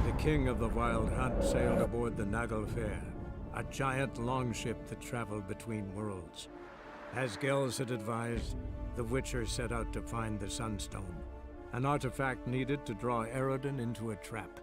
The king of the Wild Hunt sailed aboard the Naglfar, a giant longship that traveled between worlds. As Gels had advised, the Witcher set out to find the Sunstone, an artifact needed to draw Eredin into a trap.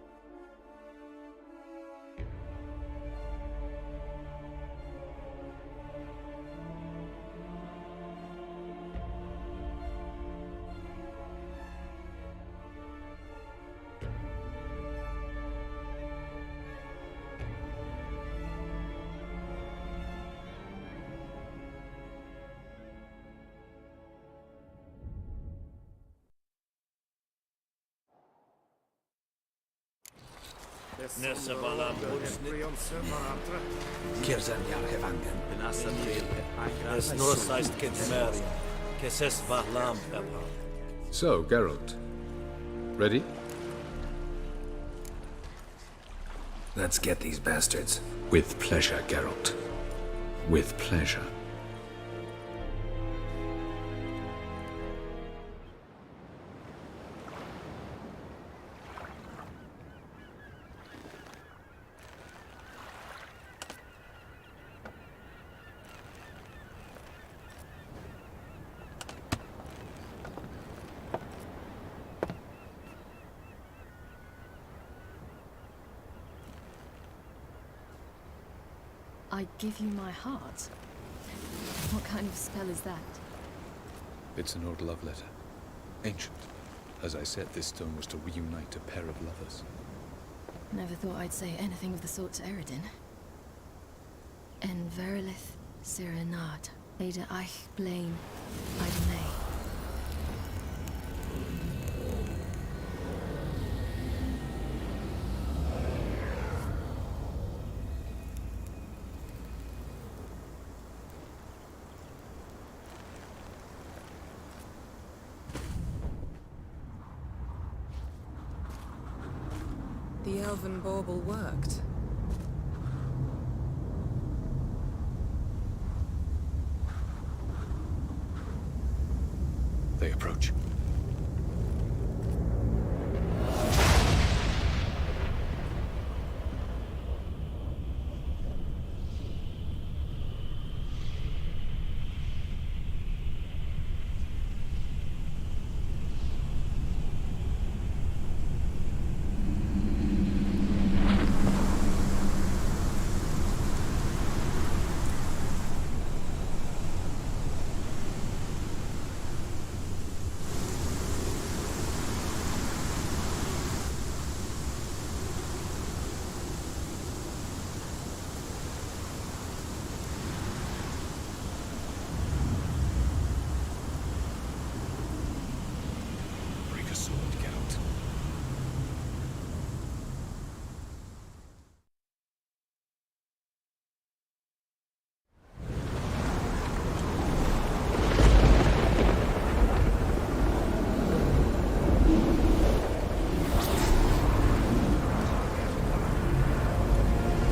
So, Geralt, ready? Let's get these bastards. With pleasure, Geralt. With pleasure. I give you my heart? What kind of spell is that? It's an old love letter. Ancient. As I said, this stone was to reunite a pair of lovers. Never thought I'd say anything of the sort to Eredin. En verilith Sirenad, Ada eich blame, Ida May. The elven bauble worked. They approach.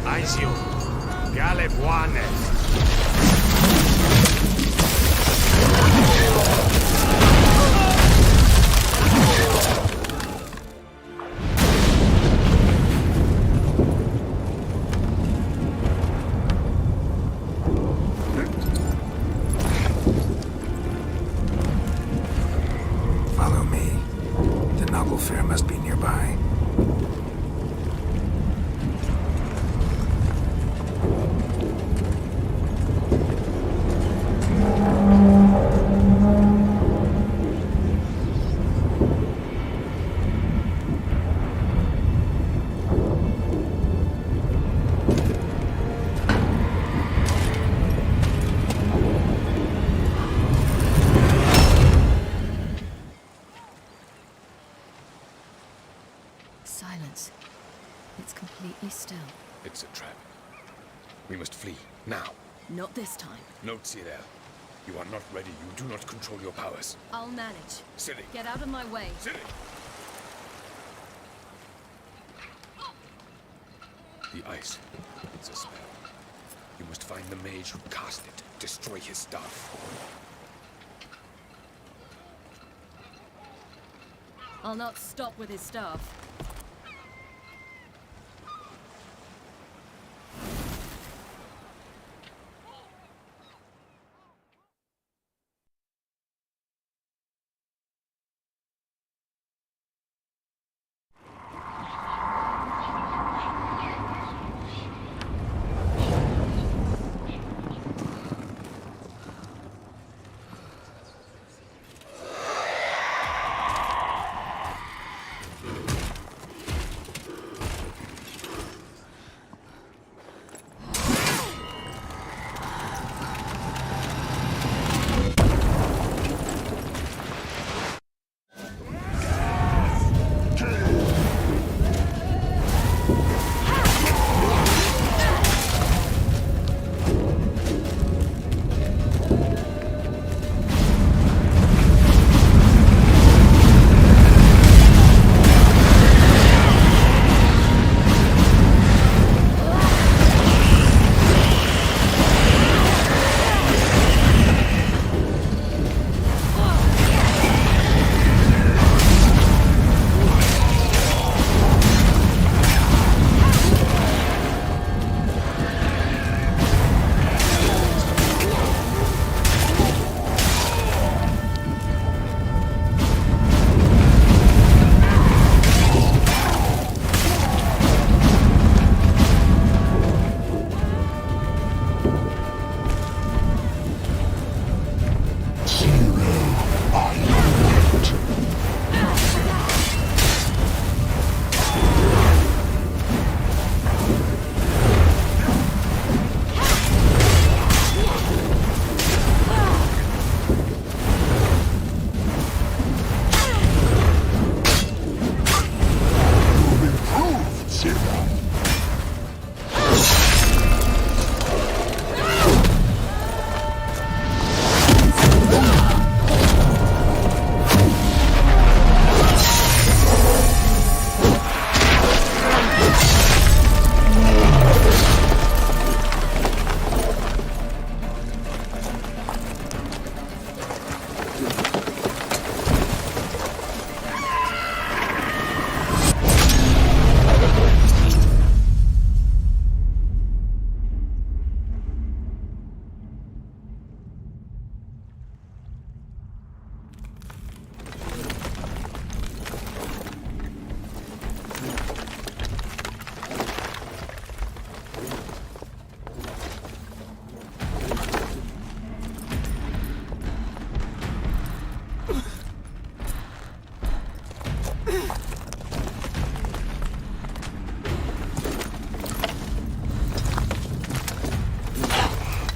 Aizio, Gale Buane. Follow me. The Naglfar must be nearby. Silence. It's completely still. It's a trap. We must flee, now. Not this time. Note, Cyril. You are not ready. You do not control your powers. I'll manage. Silly. Get out of my way. Silly. The ice. It's a spell. You must find the mage who cast it. Destroy his staff. I'll not stop with his staff.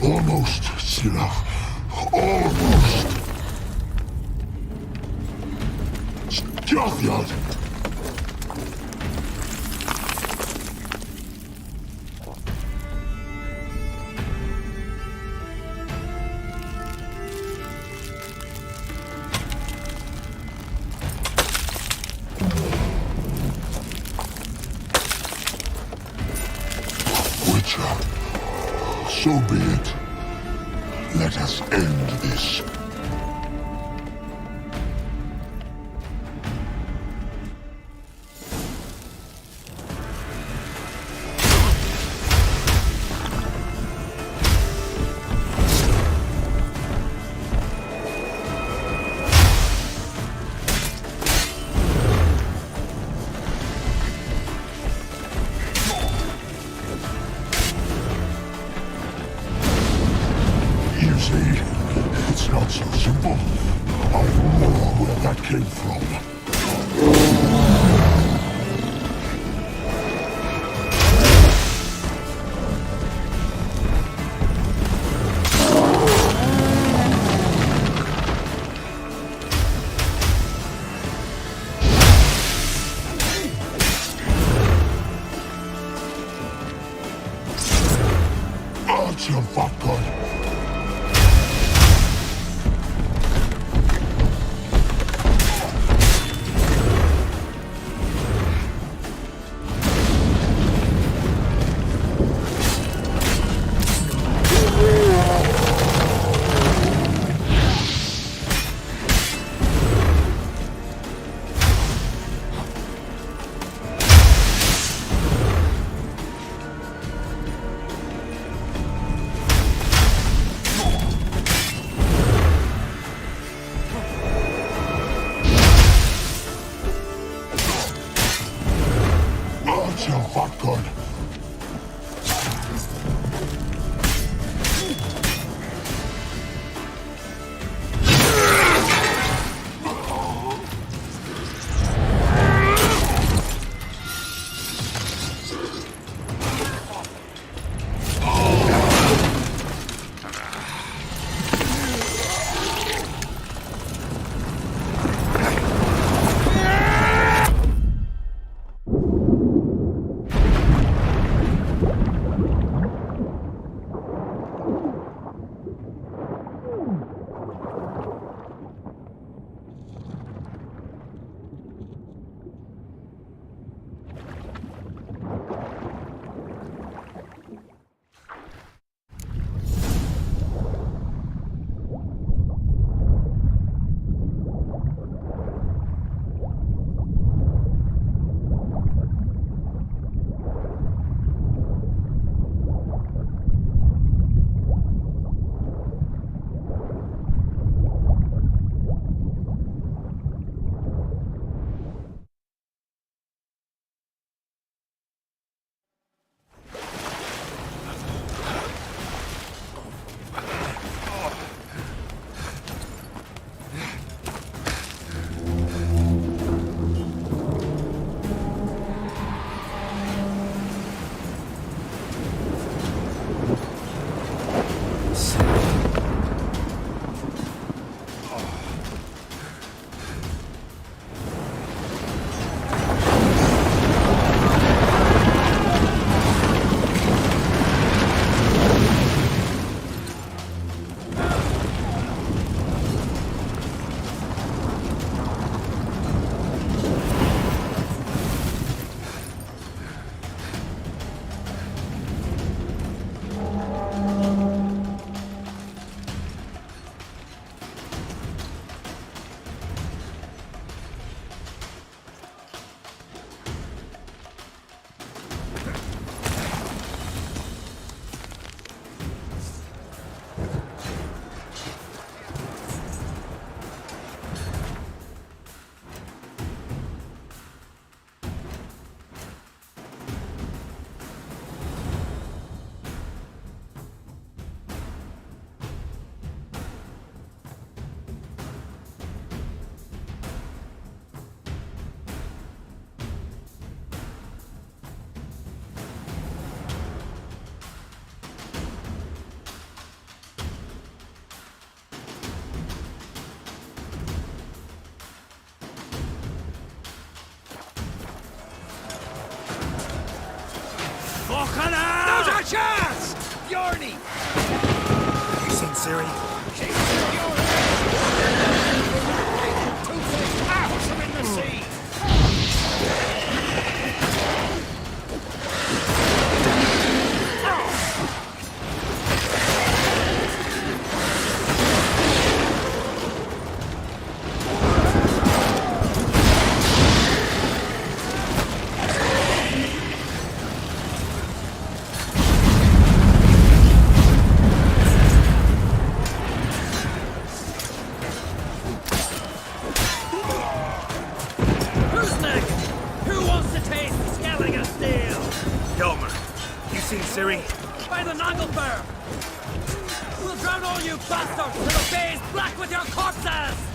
Almost, Sirach. Almost. Stjafjad. Witcher, so be it. Let us end this. You see, it's not so simple. I know where that came from. Archer Vatkan. Not good. Now's our chance! Bjorny! You seen Siri? She's two-faced arrows are in the sea! Siri? By the Nagelfar! We'll drown all you bastards till the bay's black with your corpses!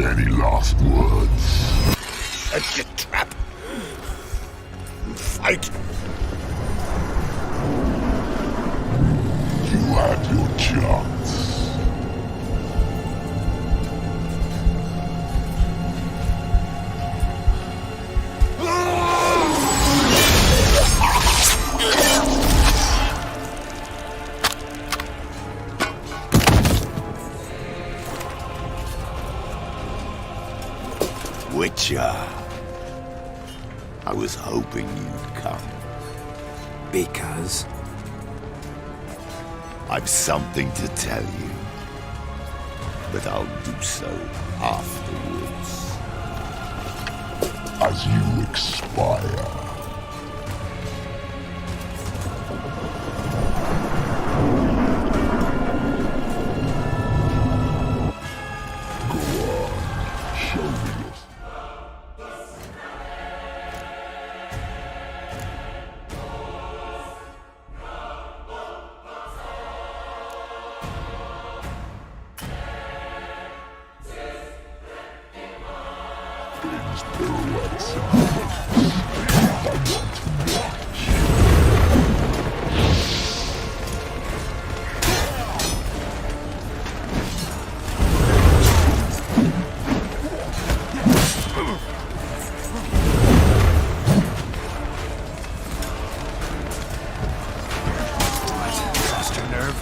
Any last words? Set your trap. Fight. You had your chance. Witcher. I was hoping you'd come. Because? I've something to tell you. But I'll do so afterwards. As you expire. Go on, show me your... Things pirouettes and flips. I want to watch. Lost your nerve?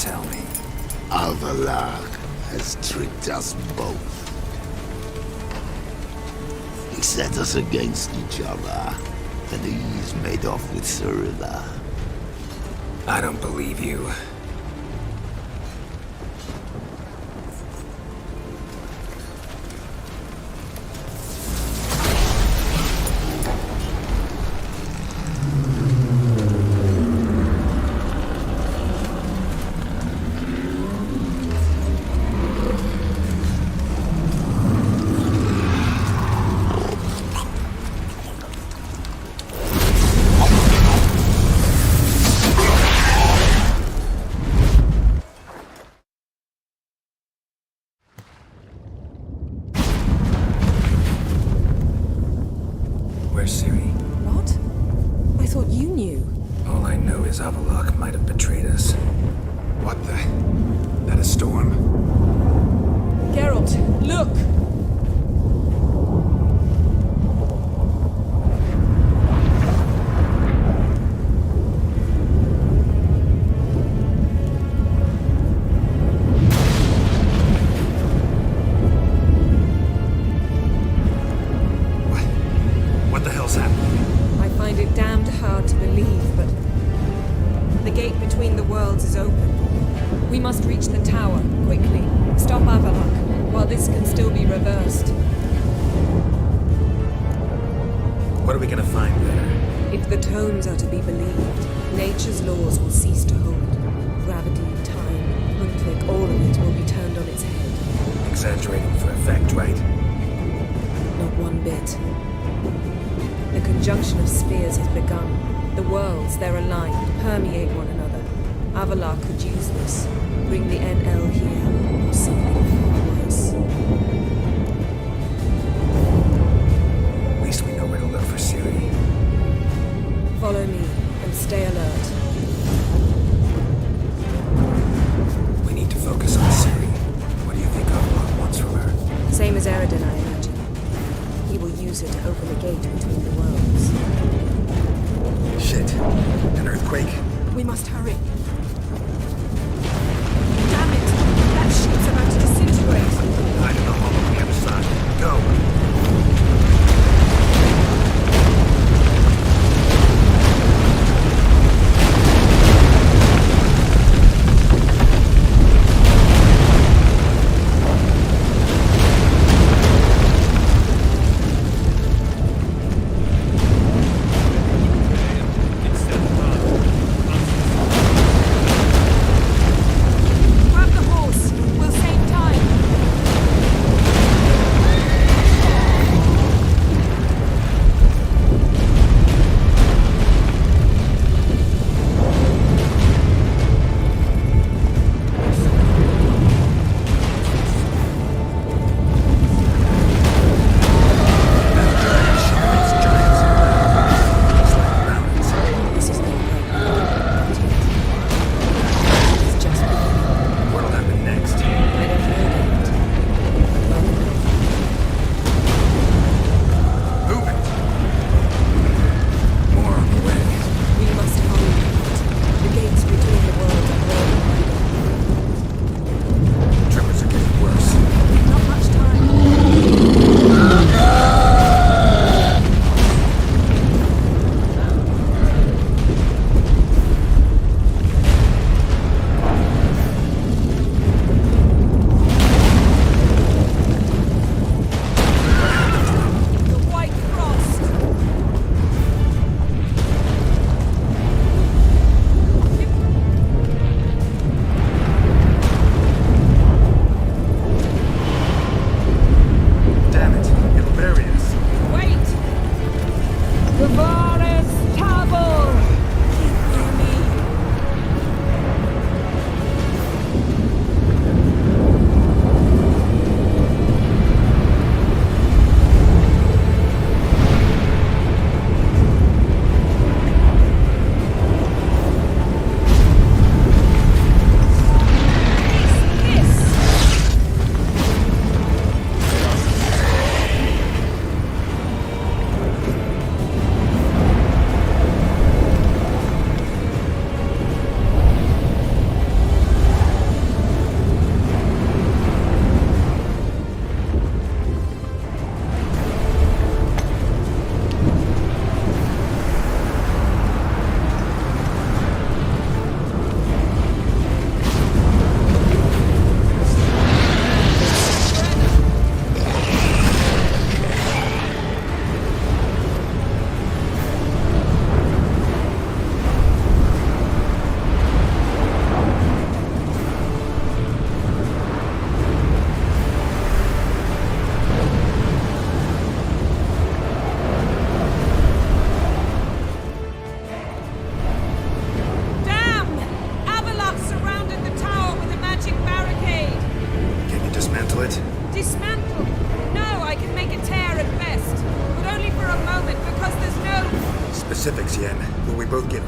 tell me. Avalar has tricked us both. He set us against each other, and he's made off with Cyrilla. I don't believe you. Where's Siri? What? I thought you knew. All I know is Avalok might have betrayed us. What the? That a storm? Geralt, look! What the hell's happening? I find it damned hard to believe, but the gate between the worlds is open. We must reach the tower, quickly. Stop Avalok, while this can still be reversed. What are we gonna find there? If the tomes are to be believed, nature's laws will cease to hold. Gravity, time, Huntvic, all of it will be turned on its head. Exaggerating for effect, right? Not one bit. The conjunction of spheres has begun. The worlds, they're aligned, permeate one another. Avalar could use this. Bring the NL here, or something far worse. At least we know where to look for Siri. Follow me, and stay alert. We need to focus on Siri. What do you think Avalok wants from her? Same as Eridan, I imagine. He will use it to open the gate between the worlds. Shit. An earthquake? We must hurry. Damn it! That ship's about to disintegrate! Hide in the hall on the other side. Go!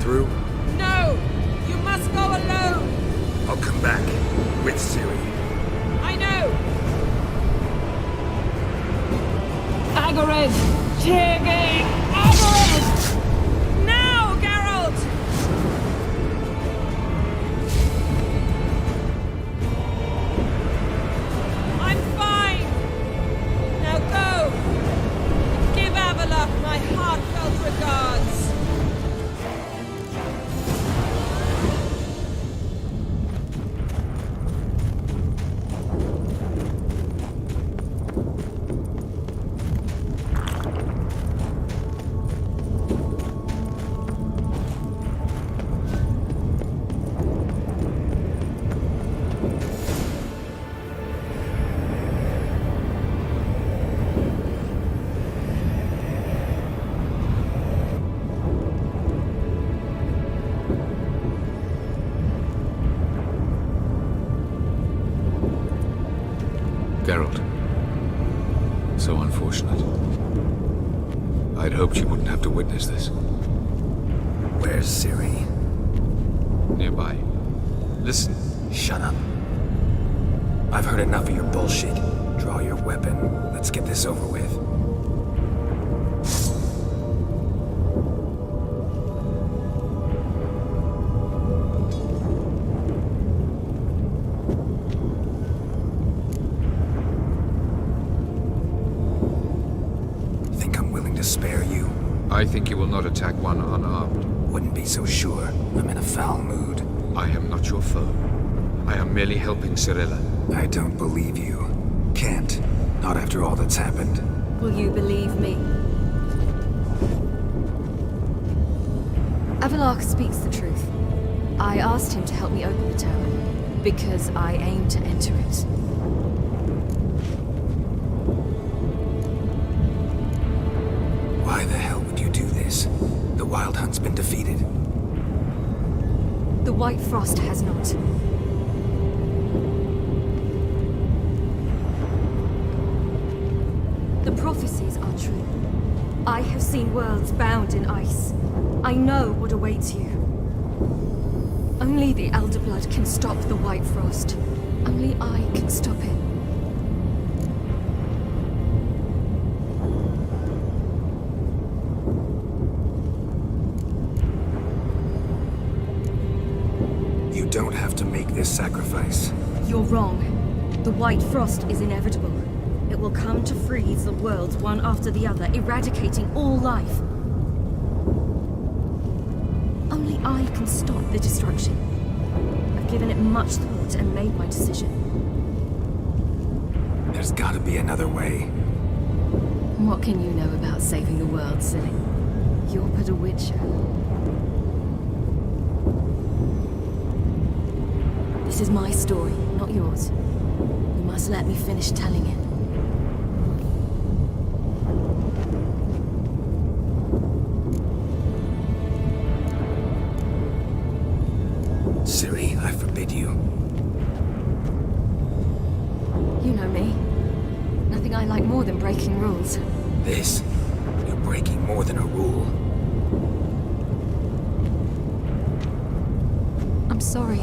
through? No! You must go alone! I'll come back. With Ciri. I know! Agarid! Taking Agarid! Now, Geralt! I'm fine! Now go! Give Avallac'h my heartfelt regards! Geralt. So unfortunate. I'd hoped you wouldn't have to witness this. Where's Ciri? Nearby. Listen. Shut up. I've heard enough of your bullshit. Draw your weapon. Let's get this over with. Think I'm willing to spare you? I think you will not attack one unarmed. Wouldn't be so sure. I'm in a foul mood. I am not your foe. I am merely helping Cirilla. I don't believe you. Can't. Not after all that's happened. Will you believe me? Avallac'h speaks the truth. I asked him to help me open the tower, because I aim to enter it. Why the hell would you do this? The Wild Hunt's been defeated. The White Frost has not. The prophecies are true. I have seen worlds bound in ice. I know what awaits you. Only the Elder Blood can stop the White Frost. Only I can stop it. You don't have to make this sacrifice. You're wrong. The White Frost is inevitable. It will come to freeze the worlds one after the other, eradicating all life. Only I can stop the destruction. I've given it much thought and made my decision. There's gotta be another way. What can you know about saving the world, silly? You're but a witcher. This is my story, not yours. You must let me finish telling it. Ciri, I forbid you. You know me. Nothing I like more than breaking rules. This? You're breaking more than a rule. I'm sorry.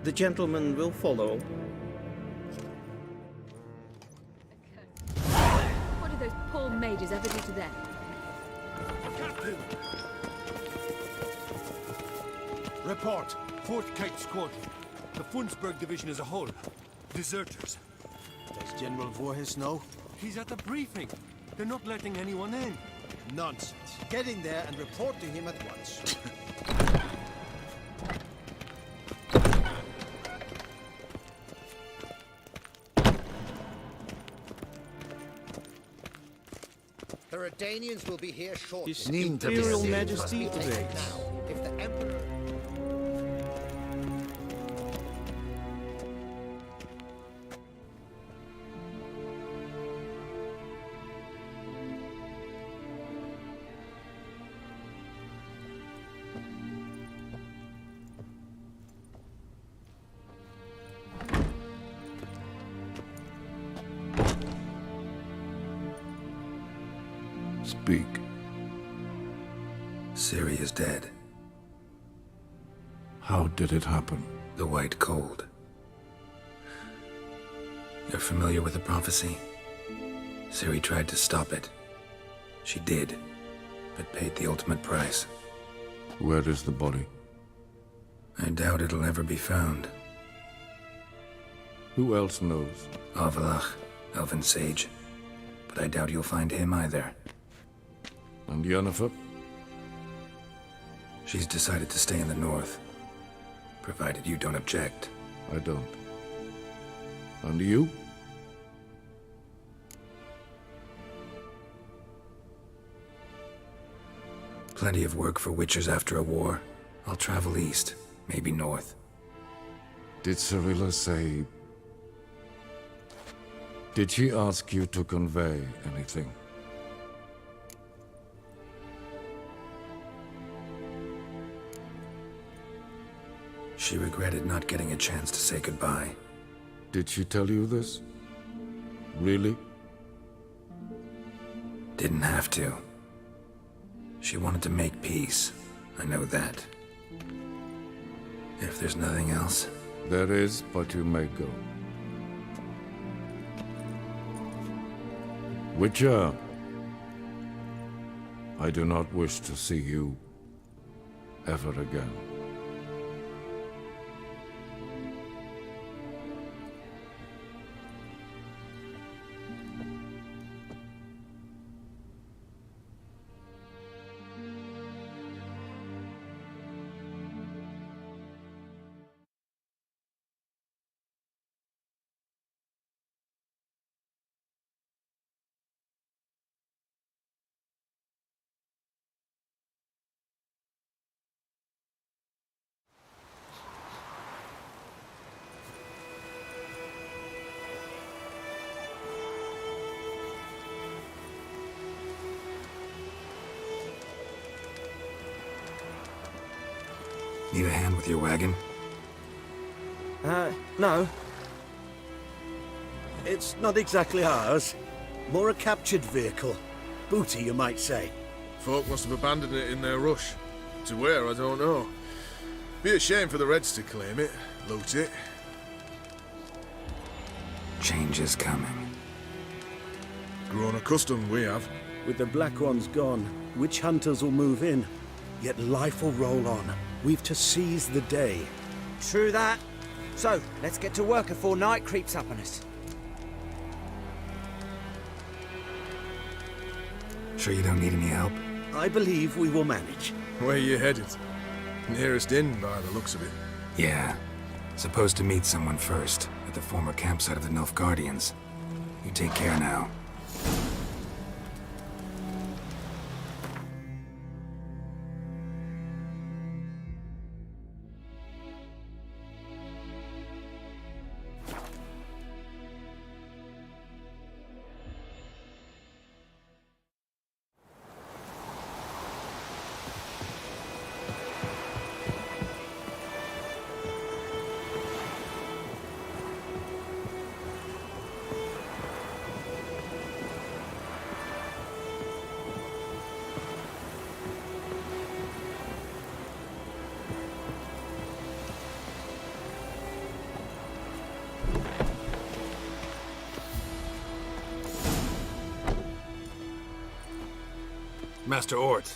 The gentleman will follow. What did those poor mages ever do to them? Captain! Report. 4th Kite Squadron. The Funsberg Division as a whole. Deserters. Does General Voorhis know? He's at the briefing. They're not letting anyone in. Nonsense. Get in there and report to him at once. The Redanians will be here shortly. His Imperial Majesty Must be taken awaits. now. If the Emperor... Speak. Ciri is dead. How did it happen? The White Cold. You're familiar with the prophecy? Ciri tried to stop it. She did, but paid the ultimate price. Where is the body? I doubt it'll ever be found. Who else knows? Avallac'h, Elven Sage. But I doubt you'll find him either. And Yennefer? She's decided to stay in the north. Provided you don't object. I don't. And you? Plenty of work for Witchers after a war. I'll travel east, maybe north. Did Cirilla say... Did she ask you to convey anything? She regretted not getting a chance to say goodbye. Did she tell you this? Really? Didn't have to. She wanted to make peace. I know that. If there's nothing else... There is, but you may go. Witcher, I do not wish to see you ever again. Need a hand with your wagon? No. It's not exactly ours. More a captured vehicle. Booty, you might say. Folk must have abandoned it in their rush. To where, I don't know. Be a shame for the Reds to claim it, loot it. Change is coming. Grown accustomed, we have. With the Black Ones gone, witch hunters will move in. Yet life will roll on. We've to seize the day. True that. So, let's get to work before night creeps up on us. Sure you don't need any help? I believe we will manage. Where you headed? Nearest inn, by the looks of it. Yeah. Supposed to meet someone first, at the former campsite of the Nilfgaardians. You take care now. Master Ort.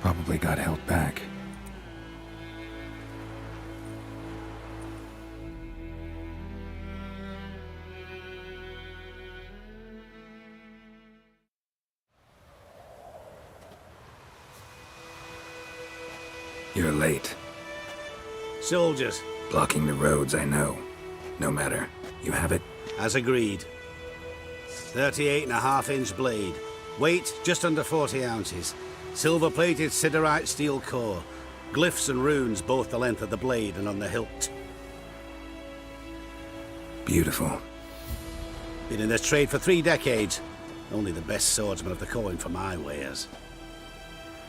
Probably got held back. You're late. Soldiers. Blocking the roads, I know. No matter. You have it? As agreed. 38.5-inch blade. Weight, just under 40 ounces. Silver-plated siderite steel core. Glyphs and runes both the length of the blade and on the hilt. Beautiful. Been in this trade for 3 decades. Only the best swordsman of the coin for my wares.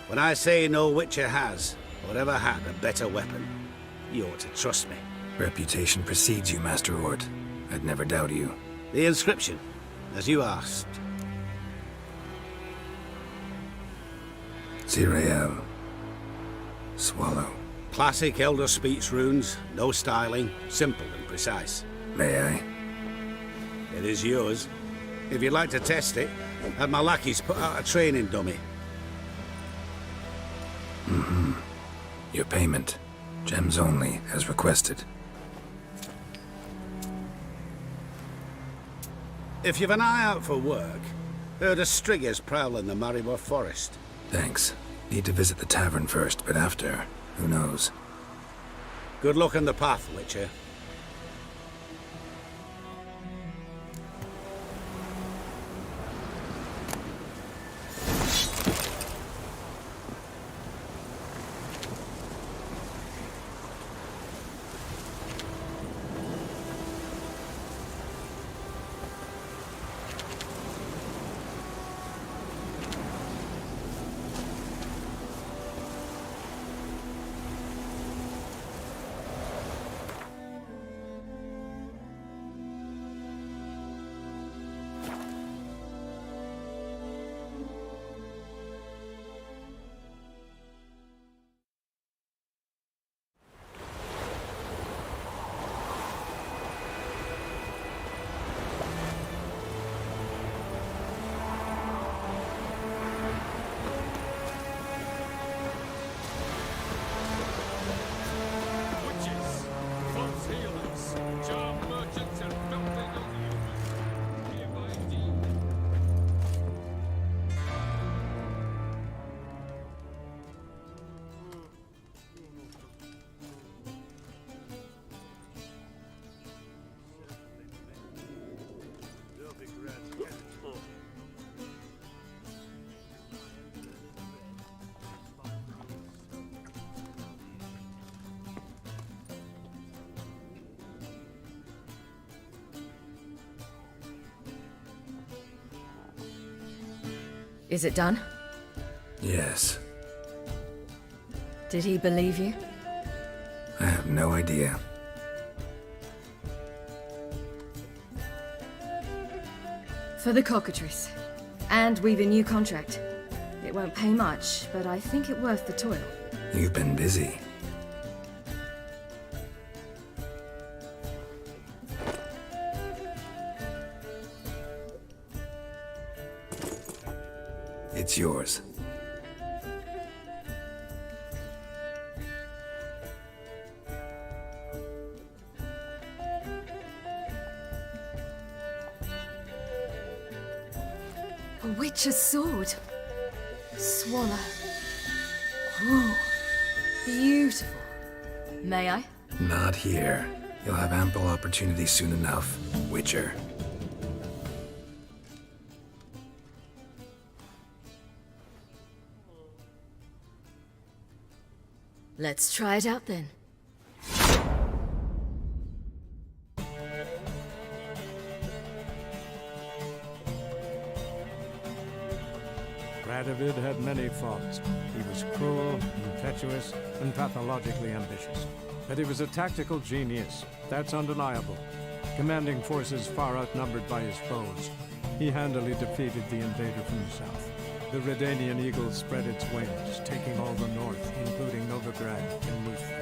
When I say no Witcher has, or ever had, a better weapon, you ought to trust me. Reputation precedes you, Master Ort. I'd never doubt you. The inscription, as you asked. Zirael. Swallow. Classic Elder Speech runes, no styling, simple and precise. May I? It is yours. If you'd like to test it, have my lackeys put out a training dummy. Mm-hmm. Your payment. Gems only, as requested. If you've an eye out for work, heard of striggers prowling the Maribor forest. Thanks. Need to visit the tavern first, but after, who knows? Good luck on the path, Witcher. Is it done? Yes. Did he believe you? I have no idea. For the cockatrice. And we've a new contract. It won't pay much, but I think it worth the toil. You've been busy. It's yours. A witch's sword. Swallow. Ooh, beautiful. May I? Not here. You'll have ample opportunity soon enough, Witcher. Let's try it out then. Radovid had many faults. He was cruel, impetuous, and pathologically ambitious. But he was a tactical genius. That's undeniable. Commanding forces far outnumbered by his foes, he handily defeated the invader from the south. the Redanian eagle spread its wings, taking all the north, including Novigrad and Muth.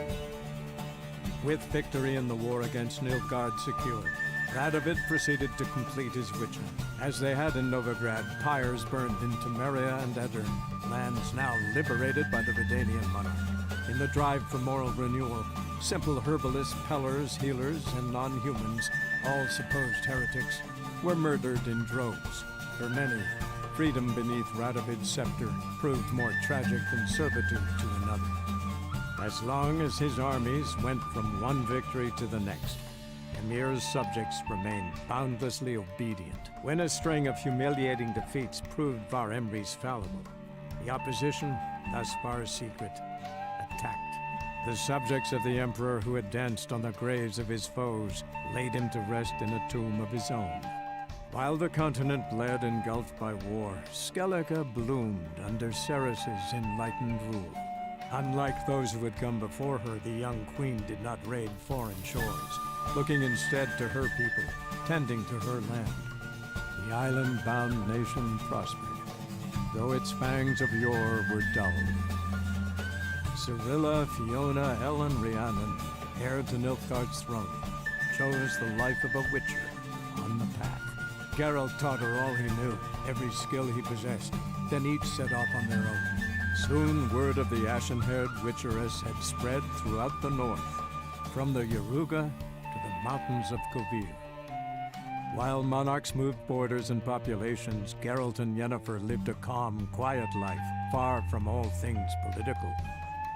With victory in the war against Nilfgaard secured, Radovid proceeded to complete his witch hunt. As they had in Novigrad, pyres burned in Temeria and Edirn, lands now liberated by the Redanian monarch. In the drive for moral renewal, simple herbalists, pellers, healers, and non-humans, all supposed heretics, were murdered in droves. For many, freedom beneath Radovid's scepter proved more tragic than servitude to another. As long as his armies went from one victory to the next, Emir's subjects remained boundlessly obedient. When a string of humiliating defeats proved Var Emreis fallible, the opposition, thus far secret, attacked. The subjects of the Emperor who had danced on the graves of his foes laid him to rest in a tomb of his own. While the continent bled engulfed by war, Skellige bloomed under Ceres's enlightened rule. Unlike those who had come before her, the young queen did not raid foreign shores, looking instead to her people, tending to her land. The island-bound nation prospered, though its fangs of yore were dulled. Cyrilla, Fiona, Helen, Rhiannon, heir to Nilfgaard's throne, chose the life of a witcher on the path. Geralt taught her all he knew, every skill he possessed, then each set off on their own. Soon word of the ashen-haired witcheress had spread throughout the north, from the Yaruga to the mountains of Kovir. While monarchs moved borders and populations, Geralt and Yennefer lived a calm, quiet life, far from all things political.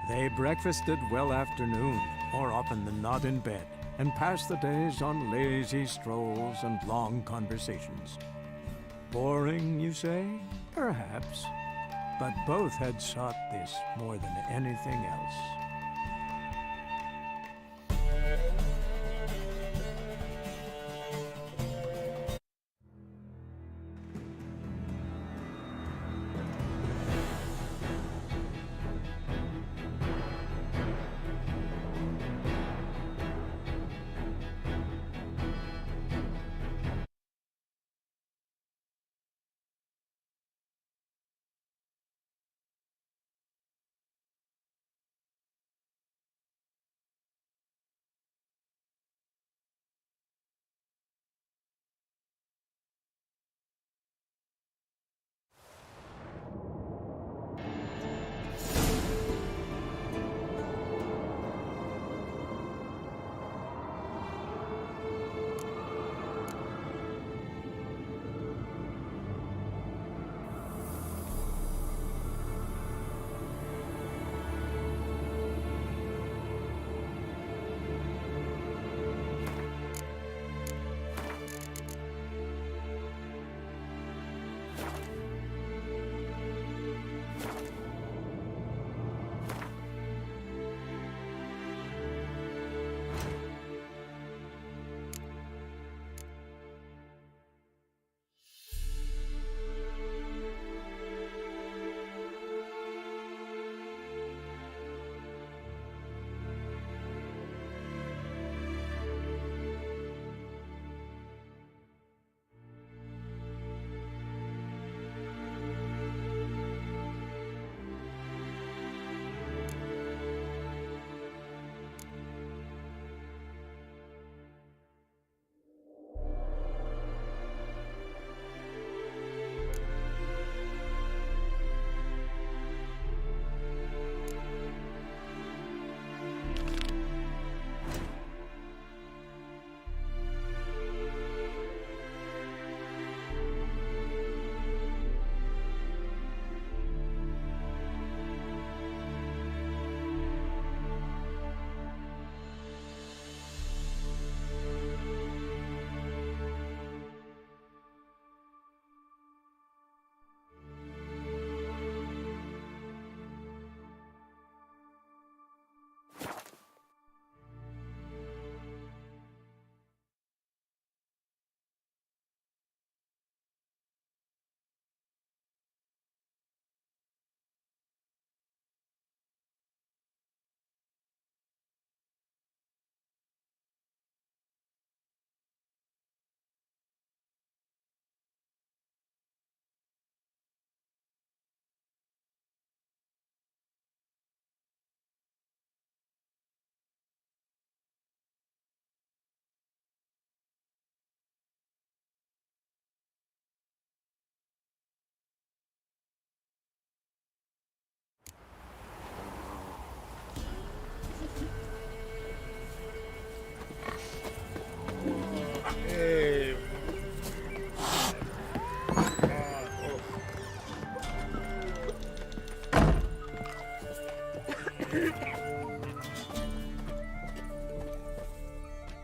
They breakfasted well after noon, more often than not in bed, and passed the days on lazy strolls and long conversations. Boring, you say? Perhaps. But both had sought this more than anything else.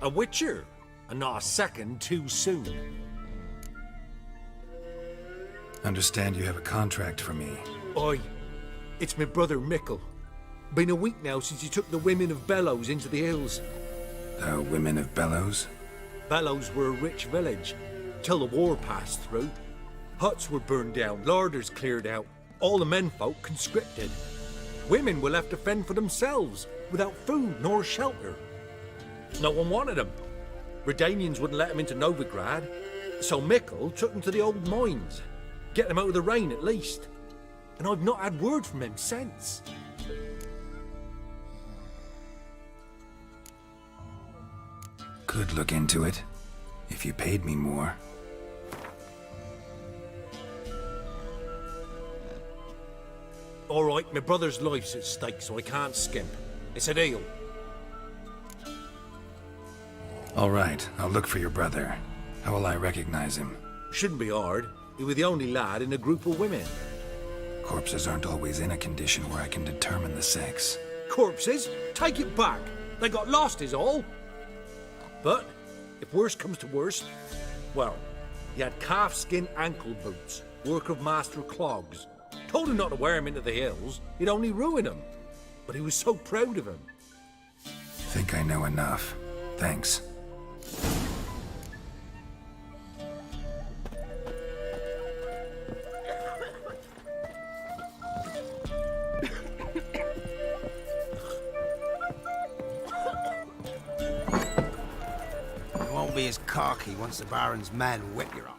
A witcher, and not a second too soon. Understand you have a contract for me. Oi, it's my brother Mickle. Been a week now since he took the women of Bellows into the hills. The women of Bellows? Bellows were a rich village, till the war passed through. Huts were burned down, larders cleared out, all the menfolk conscripted. Women were left to fend for themselves, without food nor shelter. No one wanted them. Redanians wouldn't let them into Novigrad, so Mickle took them to the old mines. Get them out of the rain at least. And I've not had word from him since. Could look into it, if you paid me more. All right, my brother's life's at stake, so I can't skimp. It's a deal. All right, I'll look for your brother. How will I recognize him? Shouldn't be hard. He was the only lad in a group of women. Corpses aren't always in a condition where I can determine the sex. Corpses? Take it back. They got lost is all. But, if worst comes to worst, well, he had calfskin ankle boots, work of master clogs. Told him not to wear him into the hills, he'd only ruin him. But he was so proud of him. Think I know enough. Thanks. You won't be as cocky once the Baron's men whip you up.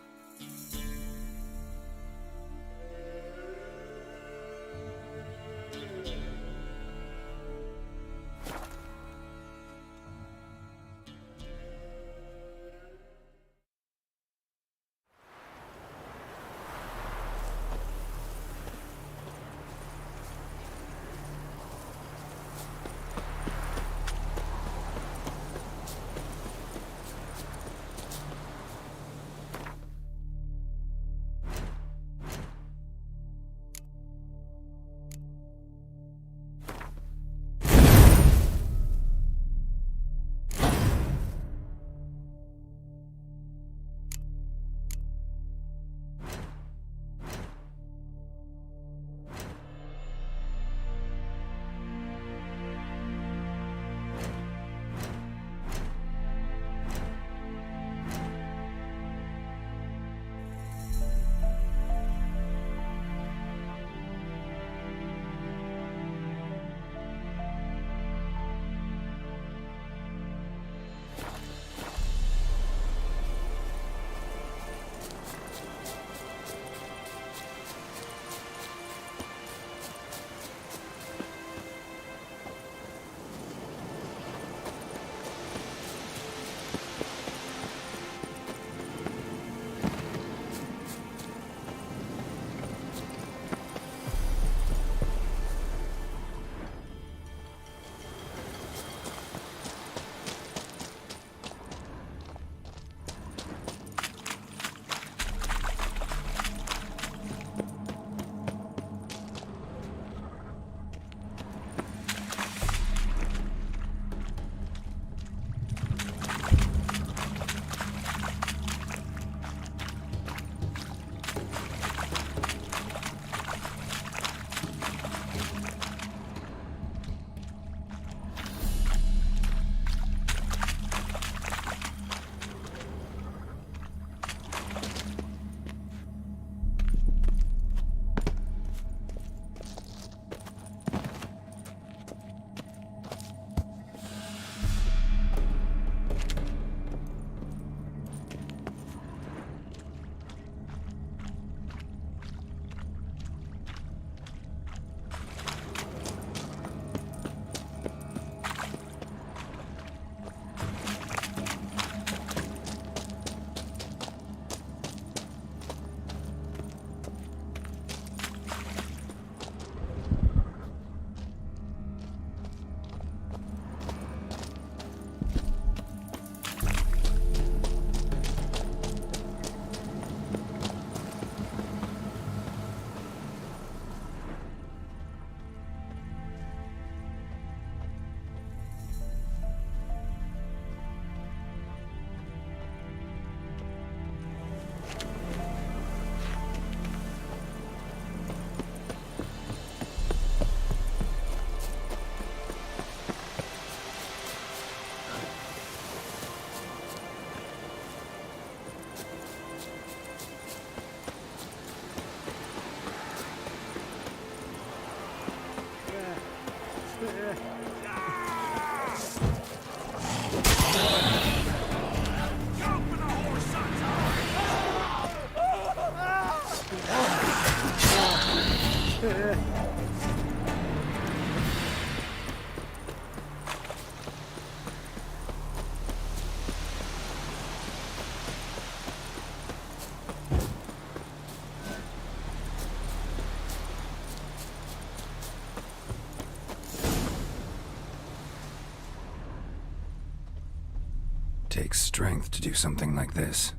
Takes strength to do something like this.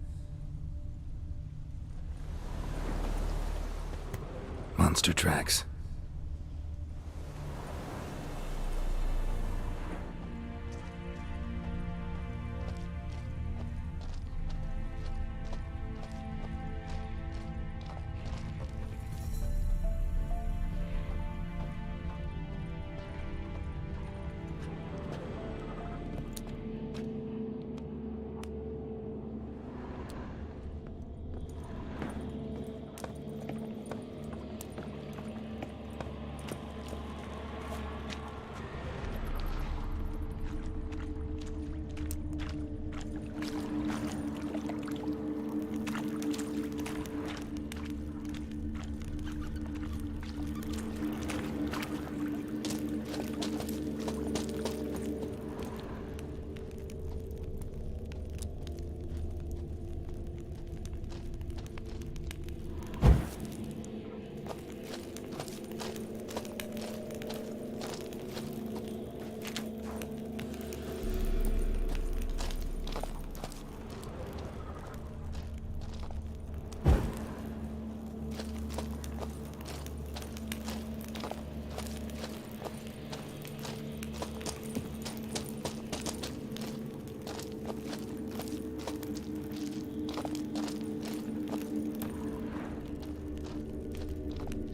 Monster tracks.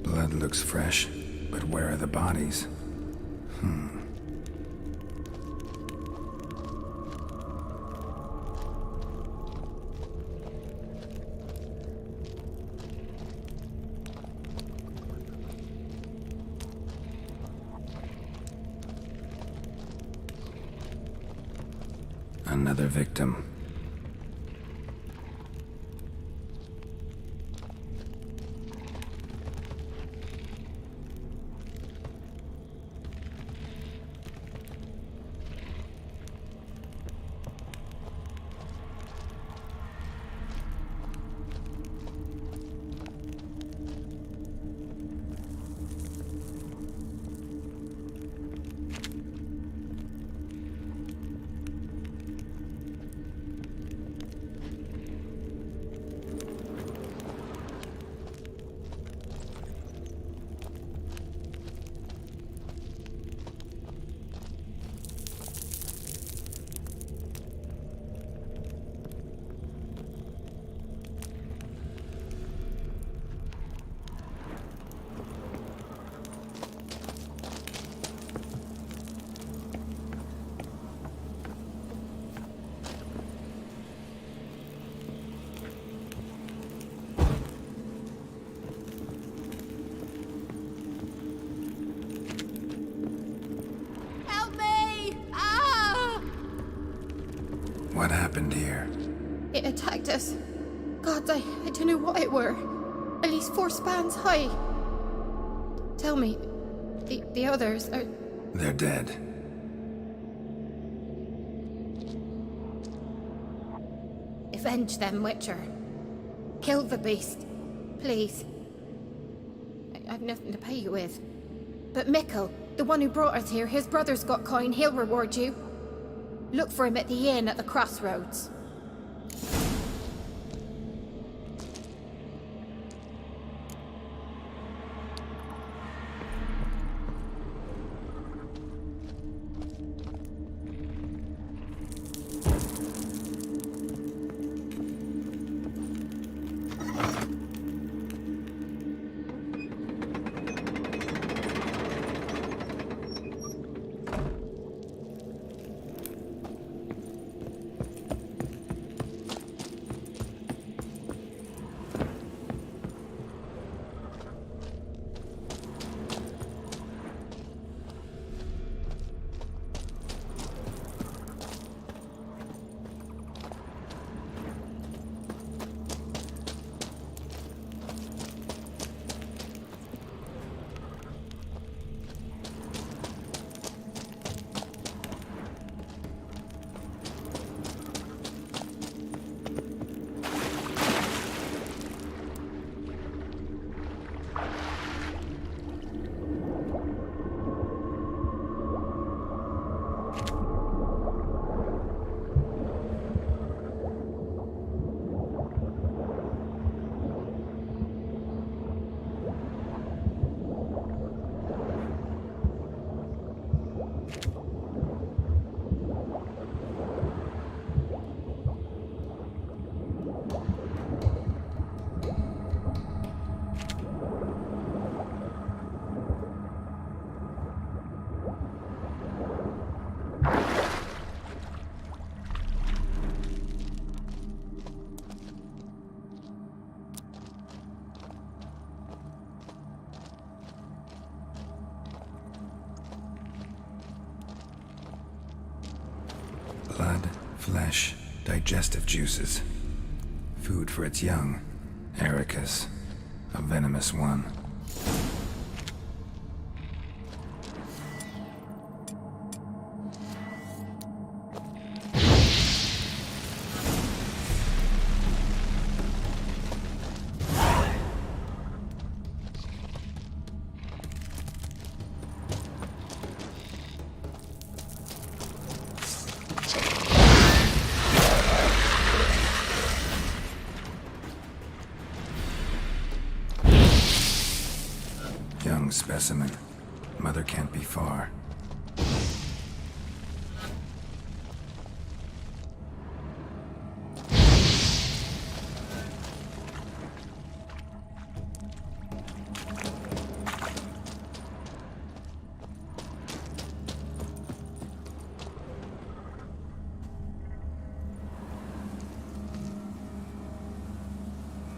Blood looks fresh, but where are the bodies? Another victim. What happened here? It attacked us. God, I don't know what it were. At least 4 spans high. Tell me, the others are... They're dead. Avenge them, Witcher. Kill the beast. Please. I've nothing to pay you with. But Mikkel, the one who brought us here, his brother's got coin, he'll reward you. Look for him at the inn at the crossroads. Flesh, digestive juices. Food for its young. Ericus, a venomous one. Young specimen. Mother can't be far.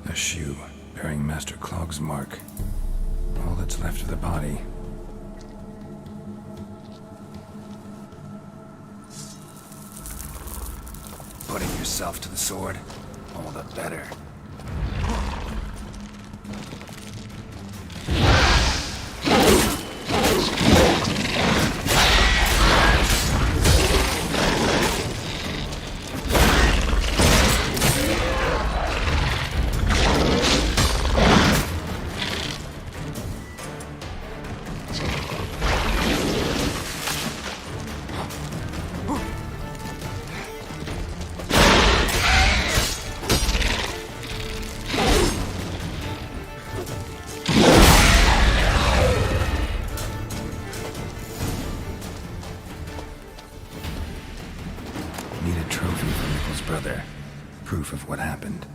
A shoe bearing Master Clog's mark. All that's left of the body. Putting yourself to the sword, all the better. Need a trophy for Mikkel's brother. Proof of what happened.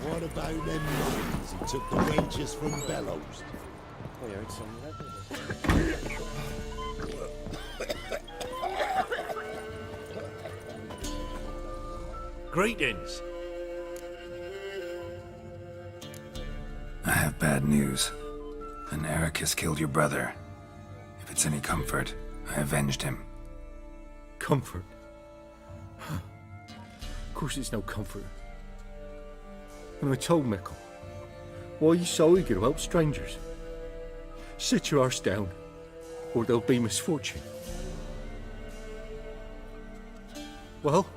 What about them mines who took the wenches from Bellows? We heard some regulars. Greetings. have bad news. An Eric has killed your brother. If it's any comfort, I avenged him. Comfort? Of course it's no comfort. And I told Mikkel, why are you so eager to help strangers? Sit your arse down, or there'll be misfortune. Well,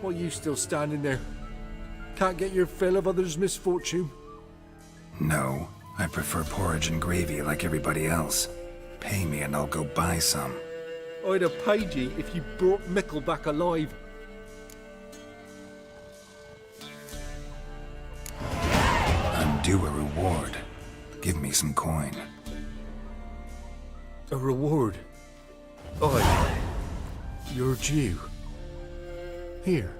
why are you still standing there? Can't get your fill of others' misfortune? No, I prefer porridge and gravy like everybody else. Pay me and I'll go buy some. I'd have paid you if you brought Mikkel back alive. I'm due a reward. Give me some coin. A reward? Aye. You're due. Here.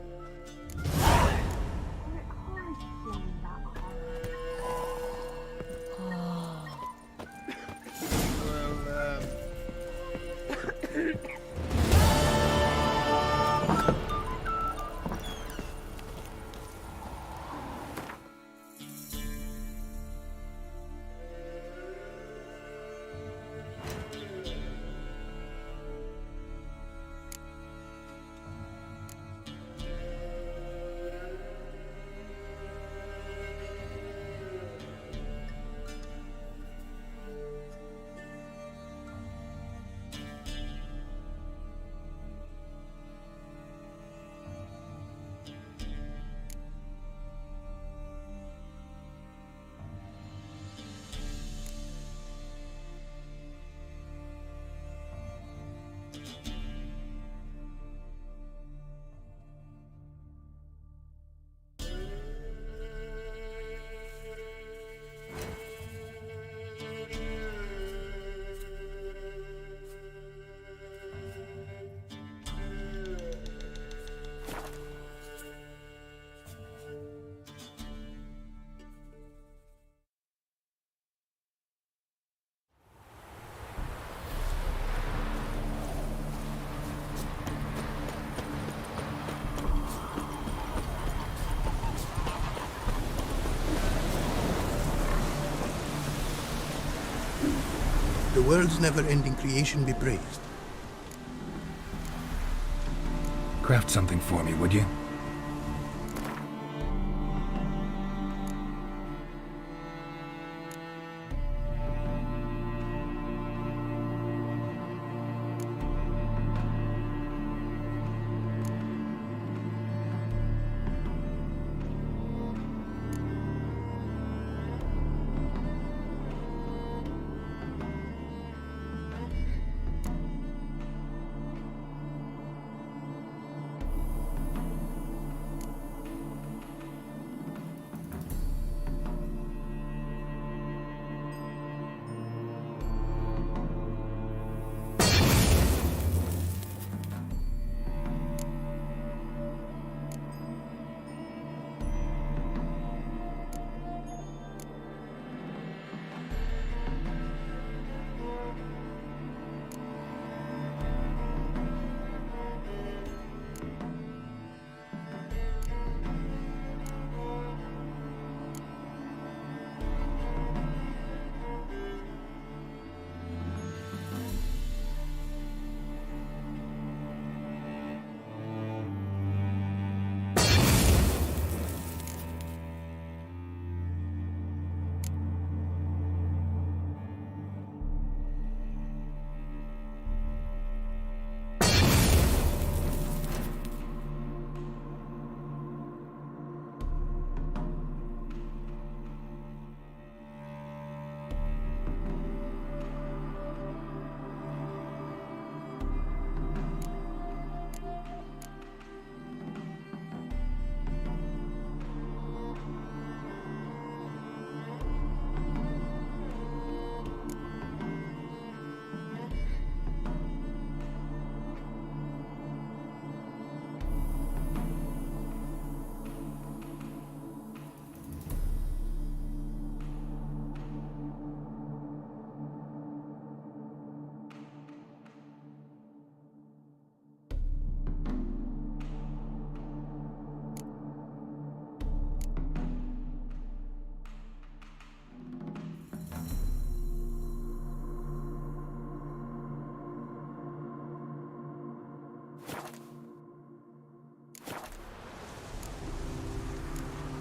The world's never-ending creation be praised. Craft something for me, would you?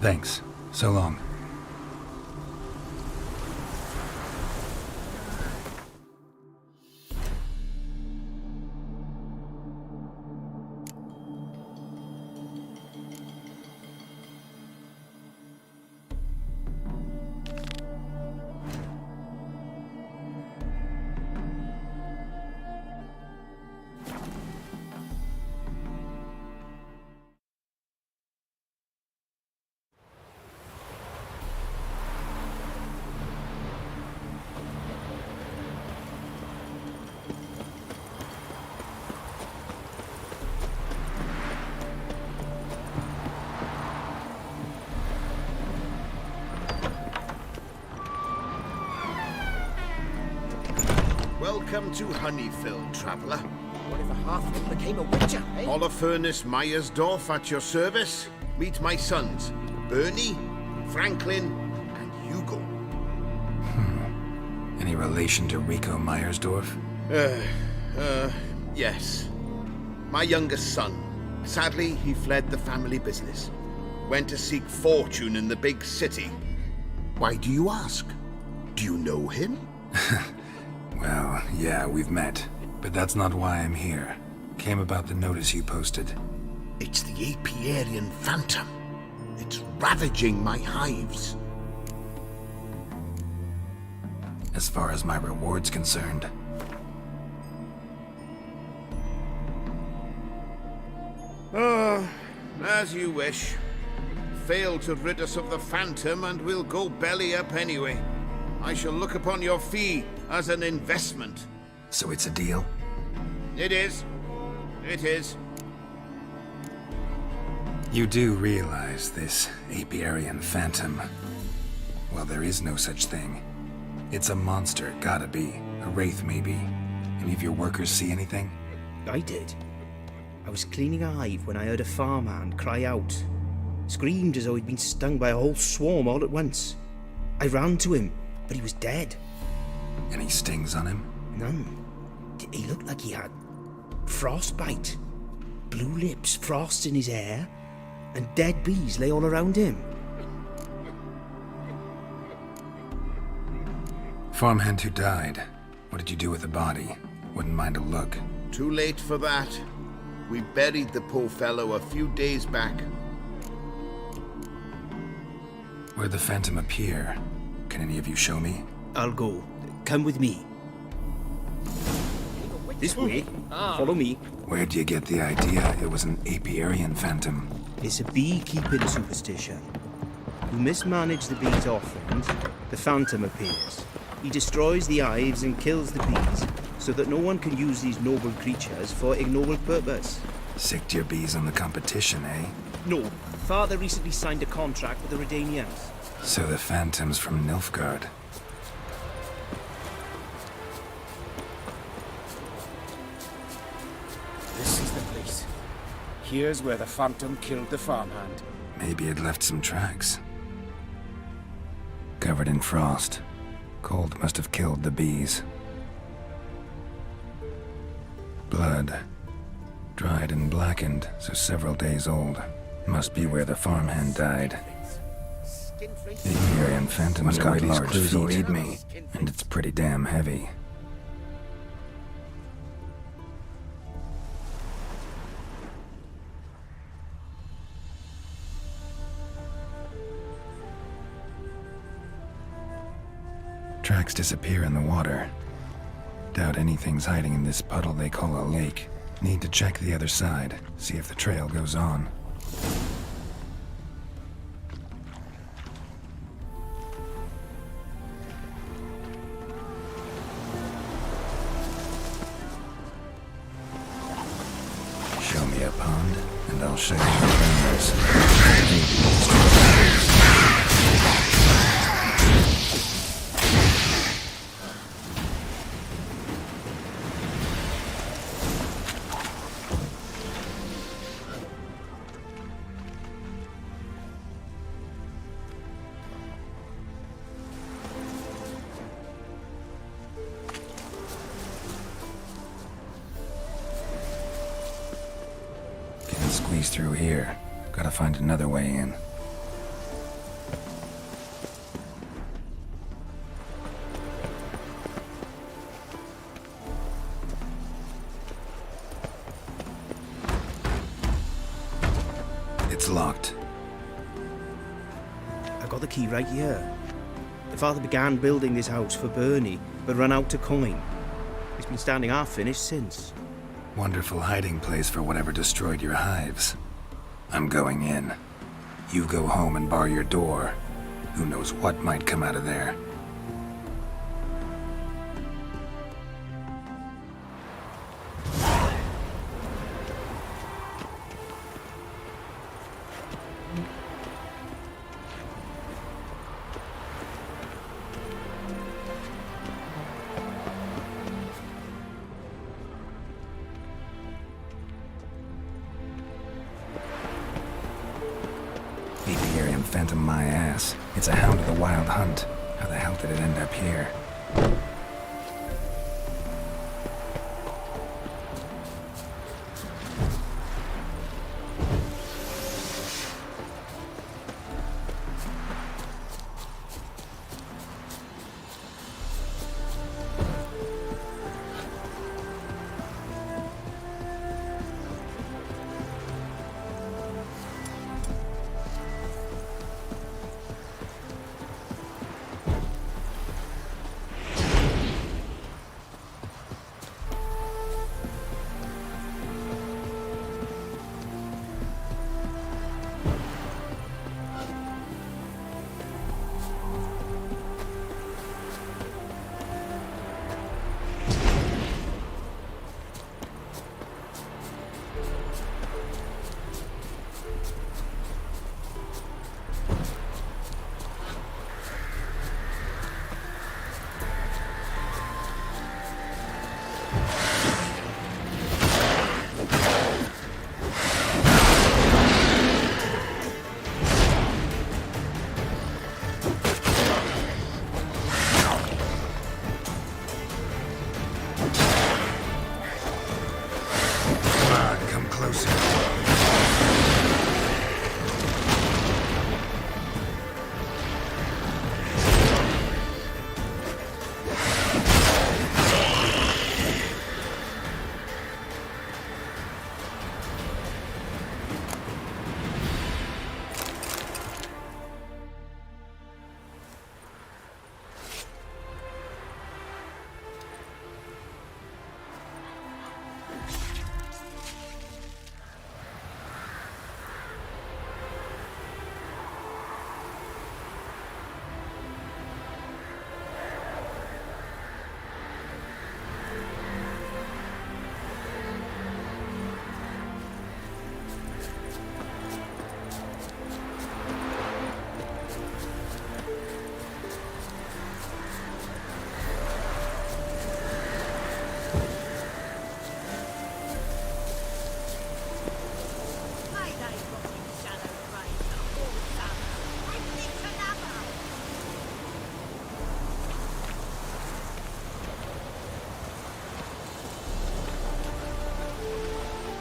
Thanks. So long. Welcome to Honeyfield, traveller. What if a halfling became a witcher, eh? Holofernes Meyersdorf at your service. Meet my sons, Bernie, Franklin, and Hugo. Any relation to Rico Meyersdorf? Yes. My youngest son. Sadly, he fled the family business. Went to seek fortune in the big city. Why do you ask? Do you know him? Well, yeah, we've met. But that's not why I'm here. Came about the notice you posted. It's the Apiarian Phantom. It's ravaging my hives. As far as my reward's concerned. Oh, as you wish. Fail to rid us of the Phantom and we'll go belly up anyway. I shall look upon your fee as an investment. So it's a deal? It is. It is. You do realize this Apiarian Phantom. Well, there is no such thing. It's a monster, gotta be. A wraith, maybe. Any of your workers see anything? I did. I was cleaning a hive when I heard a farmhand cry out. Screamed as though he'd been stung by a whole swarm all at once. I ran to him, but he was dead. Any stings on him? None. He looked like he had frostbite. Blue lips, frost in his hair, and dead bees lay all around him. Farmhand who died. What did you do with the body? Wouldn't mind a look. Too late for that. We buried the poor fellow a few days back. Where'd the Phantom appear? Can any of you show me? I'll go. Come with me. This way. Follow me. Where'd you get the idea it was an Apiarian Phantom? It's a beekeeping superstition. You mismanage the bees' offerings, the Phantom appears. He destroys the hives and kills the bees, so that no one can use these noble creatures for ignoble purpose. Sicked your bees on the competition, eh? No. Father recently signed a contract with the Redanians. So the Phantom's from Nilfgaard. This is the place. Here's where the Phantom killed the farmhand. Maybe it left some tracks. Covered in frost. Cold must have killed the bees. Blood. Dried and blackened, so several days old. Must be where the farmhand died. The Apiarian Phantom's got large feet, and it's pretty damn heavy. Tracks disappear in the water. Doubt anything's hiding in this puddle they call a lake. Need to check the other side, see if the trail goes on. Show me a pond, and I'll show you the Squeeze through here. Gotta find another way in. It's locked. I got the key right here. The father began building this house for Bernie, but ran out of coin. It's been standing half finished since. Wonderful hiding place for whatever destroyed your hives. I'm going in. You go home and bar your door. Who knows what might come out of there. Phantom my ass. It's a hound of the Wild Hunt. How the hell did it end up here?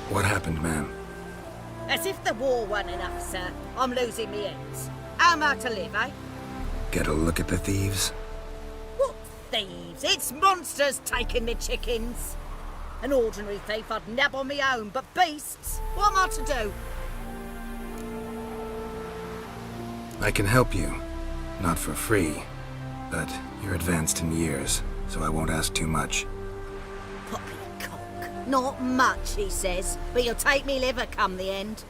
What happened, ma'am? As if the war weren't enough, sir. I'm losing me ends. How am I to live, eh? Get a look at the thieves? What thieves? It's monsters taking me chickens. An ordinary thief I'd nab on me own, but beasts? What am I to do? I can help you. Not for free. But you're advanced in years, so I won't ask too much. Not much, he says, but you'll take me liver come the end.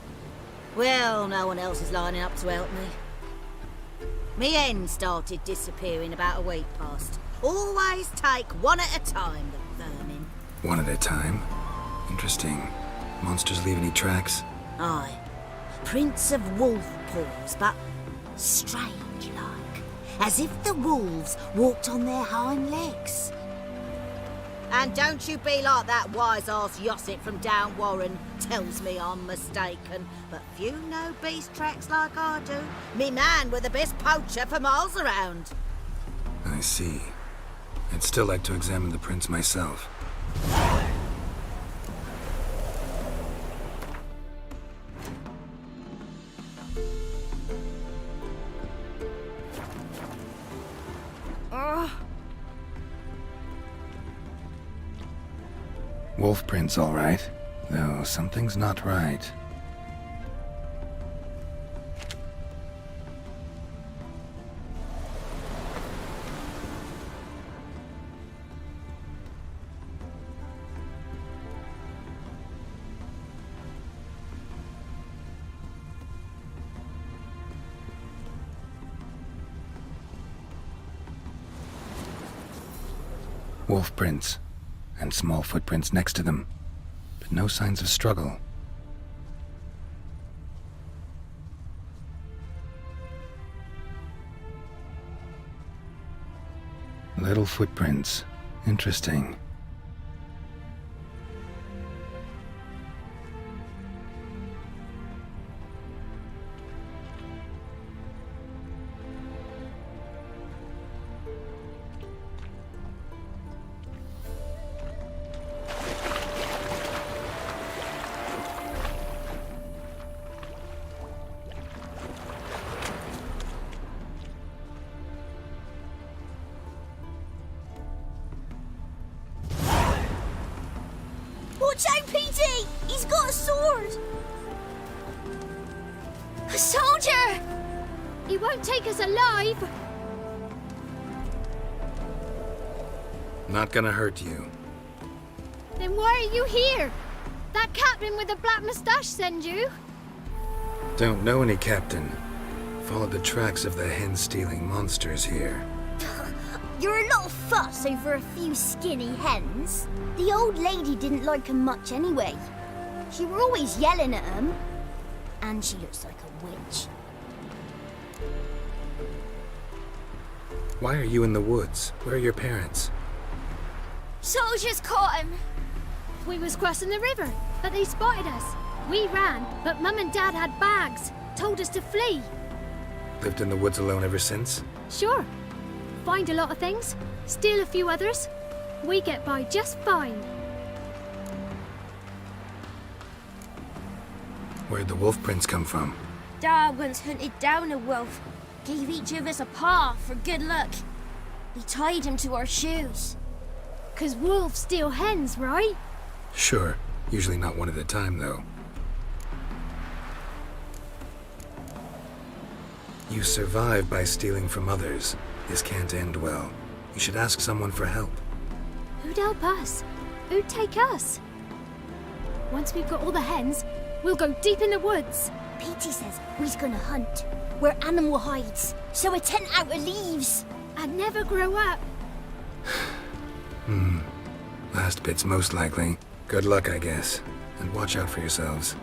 Well, no one else is lining up to help me. Me hen started disappearing about a week past. Always take one at a time, the vermin. One at a time? Interesting. Monsters leave any tracks? Aye. Prints of wolf paws, but strange-like. As if the wolves walked on their hind legs. And don't you be like that wise-ass Yossit from down Warren. Tells me I'm mistaken. But few know beast tracks like I do. Me man were the best poacher for miles around. I see. I'd still like to examine the prints myself. Wolf prints, all right. Though something's not right. Wolf prints, and small footprints next to them, but no signs of struggle. Little footprints. Interesting. Watch out, Petey! He's got a sword! A soldier! He won't take us alive! Not gonna hurt you. Then why are you here? That captain with the black moustache send you? Don't know any captain. Followed the tracks of the hen-stealing monsters here. You're a little fuss over a few skinny hens. The old lady didn't like 'em much anyway. She were always yelling at 'em. And she looks like a witch. Why are you in the woods? Where are your parents? Soldiers caught him. We was crossing the river, but they spotted us. We ran, but Mum and Dad had bags. Told us to flee. Lived in the woods alone ever since? Sure. Find a lot of things, steal a few others. We get by just fine. Where'd the wolf prints come from? Dad once hunted down a wolf. Gave each of us a paw for good luck. We tied him to our shoes. 'Cause wolves steal hens, right? Sure. Usually not one at a time, though. You survive by stealing from others. This can't end well. You should ask someone for help. Who'd help us? Who'd take us? Once we've got all the hens, we'll go deep in the woods. Petey says we's gonna hunt. We're animal hides, so a tent out of leaves. I'd never grow up. Last bit's most likely. Good luck, I guess. And watch out for yourselves.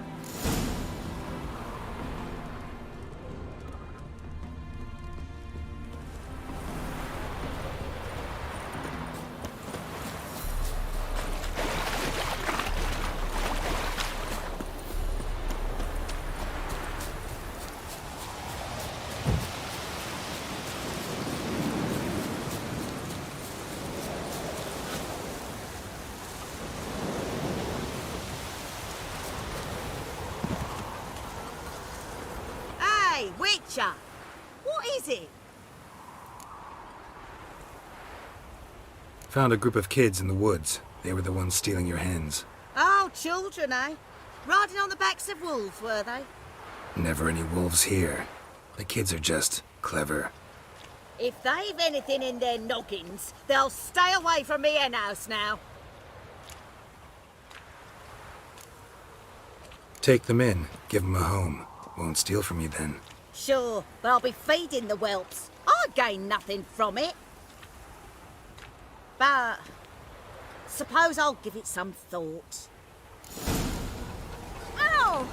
Hey, Witcher! What is it? Found a group of kids in the woods. They were the ones stealing your hens. Oh, children, eh? Riding on the backs of wolves, were they? Never any wolves here. The kids are just clever. If they've anything in their noggins, they'll stay away from me hen house now. Take them in. Give them a home. Won't steal from you then. Sure, but I'll be feeding the whelps. I gain nothing from it. But suppose I'll give it some thought. Ow!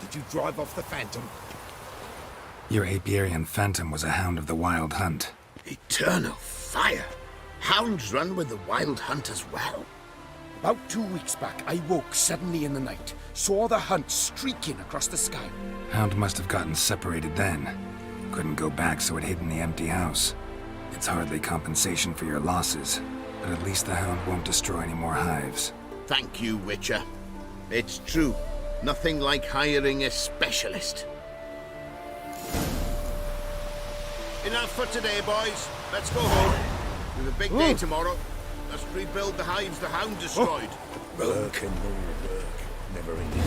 Did you drive off the Phantom? Your Apiarian Phantom was a hound of the Wild Hunt. Eternal fire! Hounds run with the Wild Hunt as well. About 2 weeks back, I woke suddenly in the night, saw the hunt streaking across the sky. Hound must have gotten separated then. Couldn't go back, so it hid in the empty house. It's hardly compensation for your losses, but at least the hound won't destroy any more hives. Thank you, Witcher. It's true. Nothing like hiring a specialist. Enough for today, boys. Let's go home. We have a big day tomorrow. Must rebuild the hives the Hound destroyed. Work and more work. Never ending.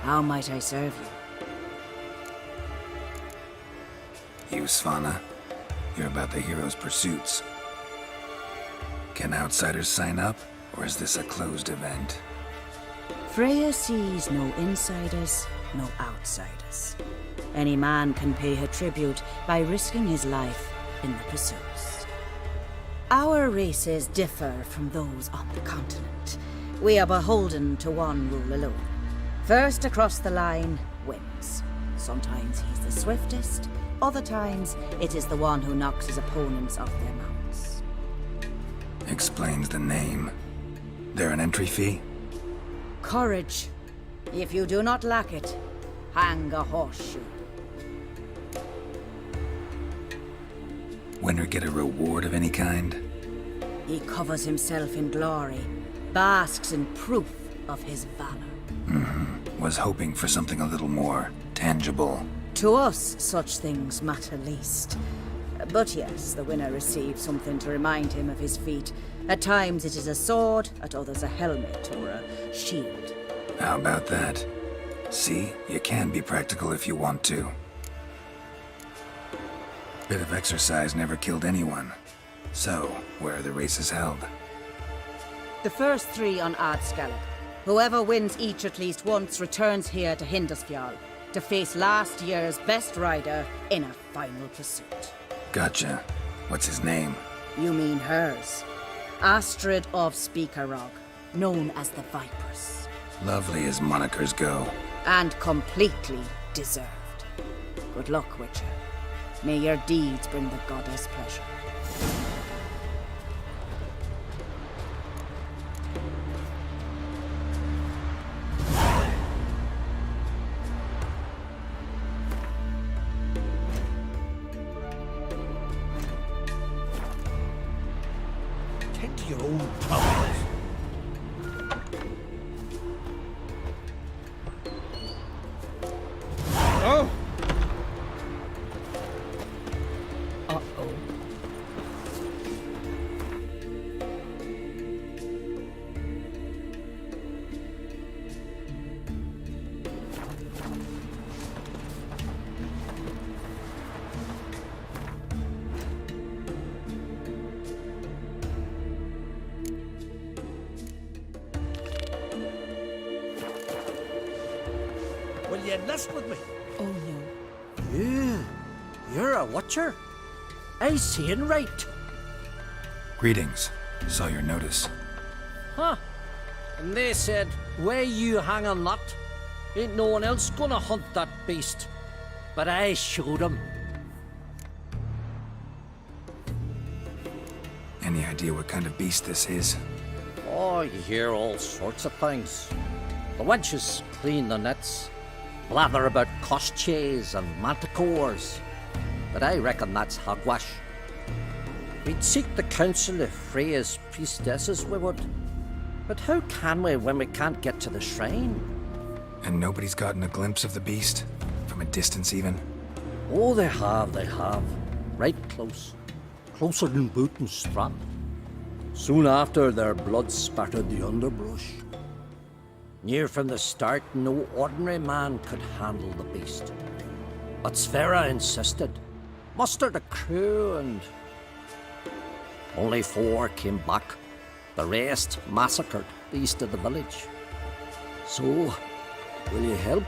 How might I serve you? You, Svanna. You're about the hero's pursuits. Can outsiders sign up, or is this a closed event? Freya sees no insiders, no outsiders. Any man can pay her tribute by risking his life in the pursuits. Our races differ from those on the continent. We are beholden to one rule alone. First across the line wins. Sometimes he's the swiftest, other times it is the one who knocks his opponents off their mounts. Explains the name. There an entry fee? Courage. If you do not lack it, hang a horseshoe. Winner get a reward of any kind? He covers himself in glory, basks in proof of his valor. Was hoping for something a little more tangible. To us, such things matter least. But yes, the winner receives something to remind him of his feat. At times it is a sword, at others a helmet or a shield. How about that? See, you can be practical if you want to. Bit of exercise never killed anyone. So, where are the races held? The first 3 on Ardskallop. Whoever wins each at least once returns here to Hindisfjall to face last year's best rider in a final pursuit. Gotcha. What's his name? You mean hers. Astrid of Speakerrog, known as the Vipress. Lovely as monikers go. And completely deserved. Good luck, Witcher. May your deeds bring the goddess pleasure. Tend to your own troubles. Oh! Will you enlist with me? Oh no. You're a watcher? I seeing right. Greetings. Saw your notice. Huh. And they said, where you hang on that, ain't no one else gonna hunt that beast. But I showed 'em. Any idea what kind of beast this is? Oh, you hear all sorts of things. The wenches clean the nets, blather about koshches and manticores, but I reckon that's hogwash. We'd seek the counsel of Freya's priestesses, we would. But how can we when we can't get to the shrine? And nobody's gotten a glimpse of the beast? From a distance, even? Oh, they have. Right close. Closer than boot and strap. Soon after, their blood spattered the underbrush. Near from the start, no ordinary man could handle the beast. But Sfera insisted. Mustered a crew and... Only 4 came back. The rest massacred east of the village. So, will you help?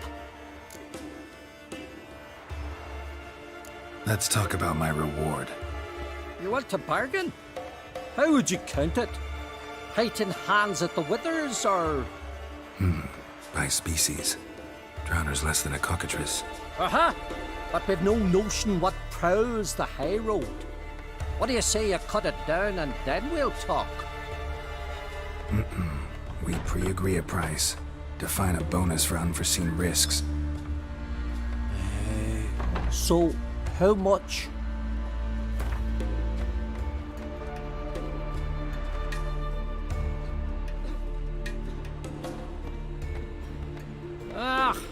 Let's talk about my reward. You want to bargain? How would you count it? Height in hands at the withers, or...? By species. Drowner's less than a cockatrice. Aha! But we've no notion what prowls the high road. What do you say you cut it down and then we'll talk? We pre-agree a price. Define a bonus for unforeseen risks. So, how much?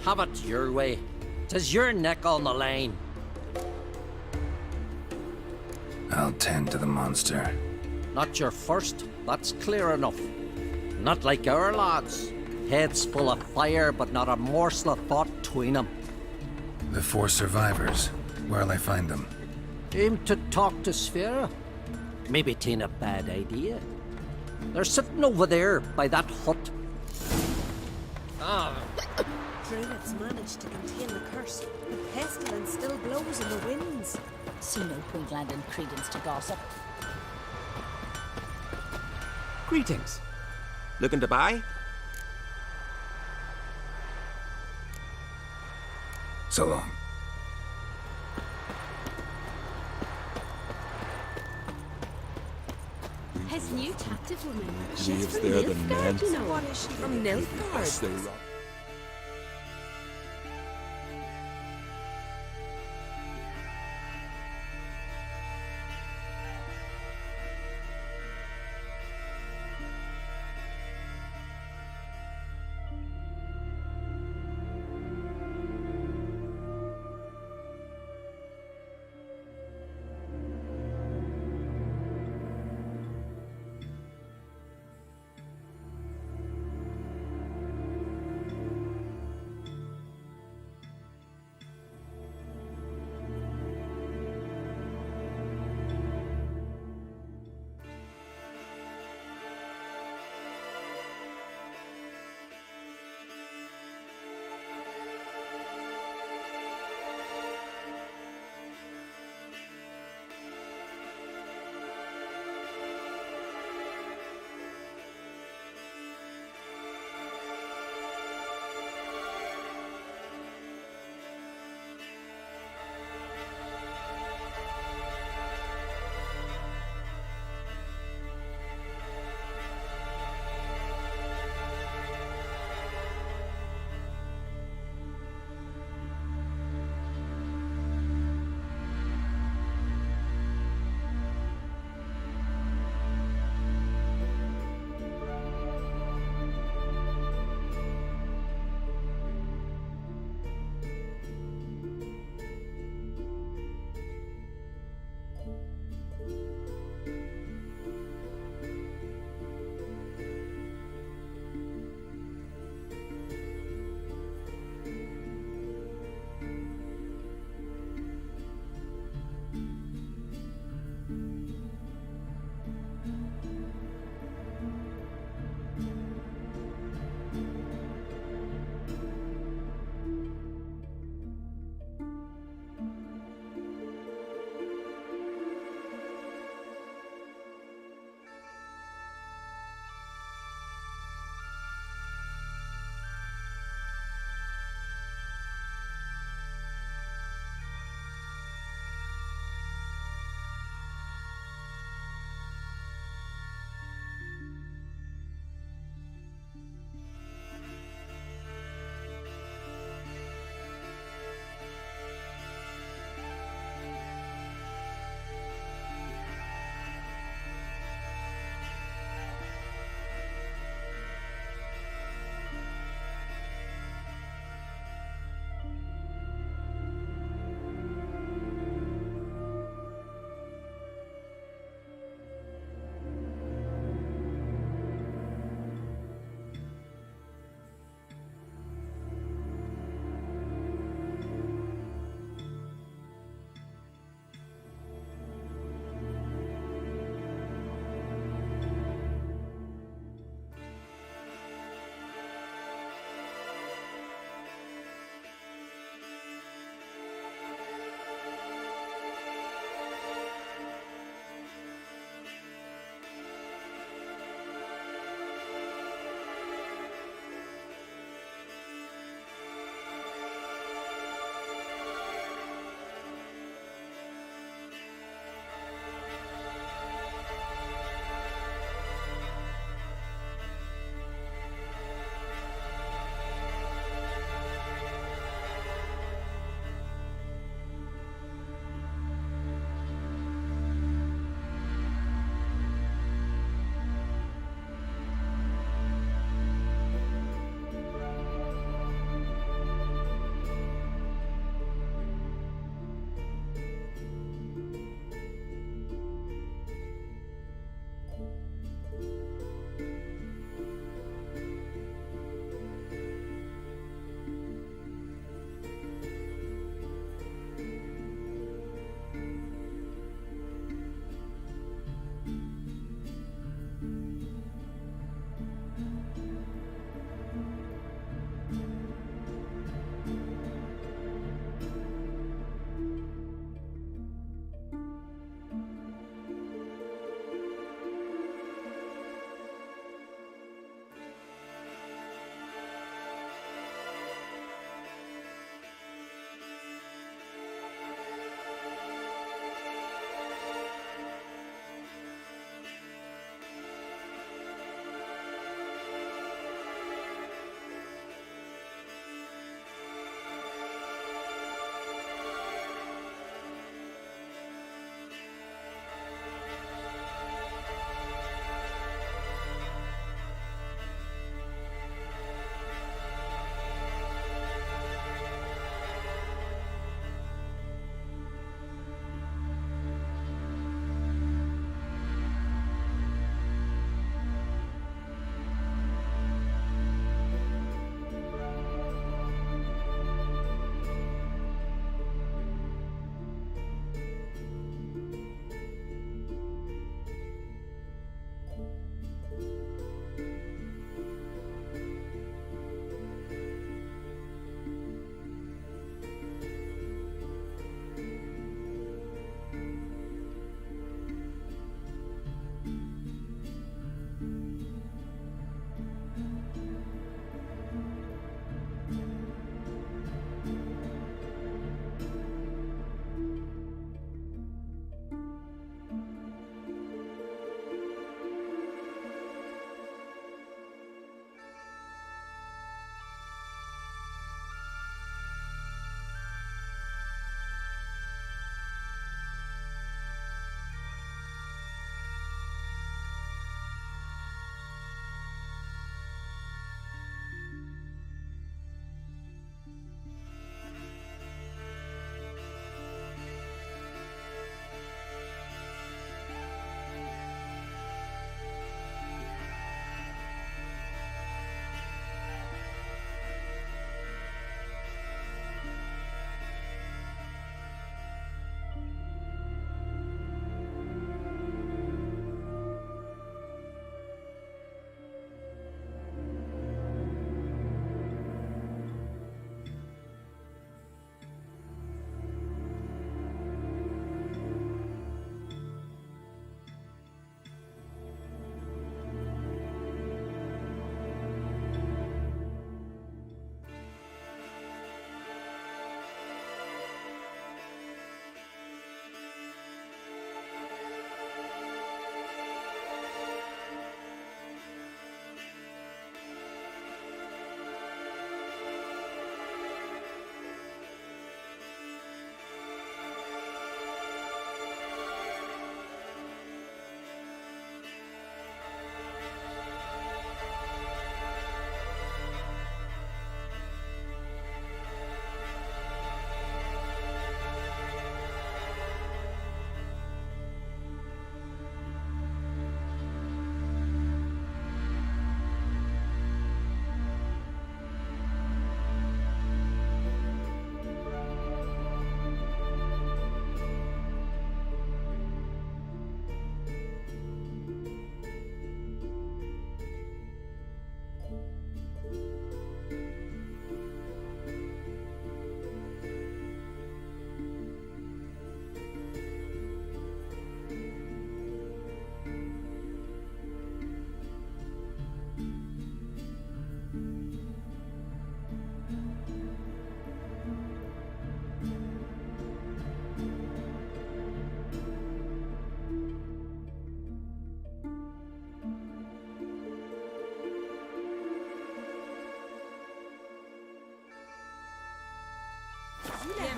Have it your way. 'Tis your neck on the line. I'll tend to the monster. Not your first, that's clear enough. Not like our lads. Heads full of fire, but not a morsel of thought between them. The 4 survivors. Where'll I find them? Aim to talk to Sfera? Maybe 'tain't a bad idea. They're sitting over there by that hut. Druids managed to contain the curse. The pestilence still blows in the winds. See no point lending credence to gossip. Greetings. Looking to buy? So long. His new captive woman. She's She's from there, the Nilfgaard, man. you know. What is she from Nilfgaard?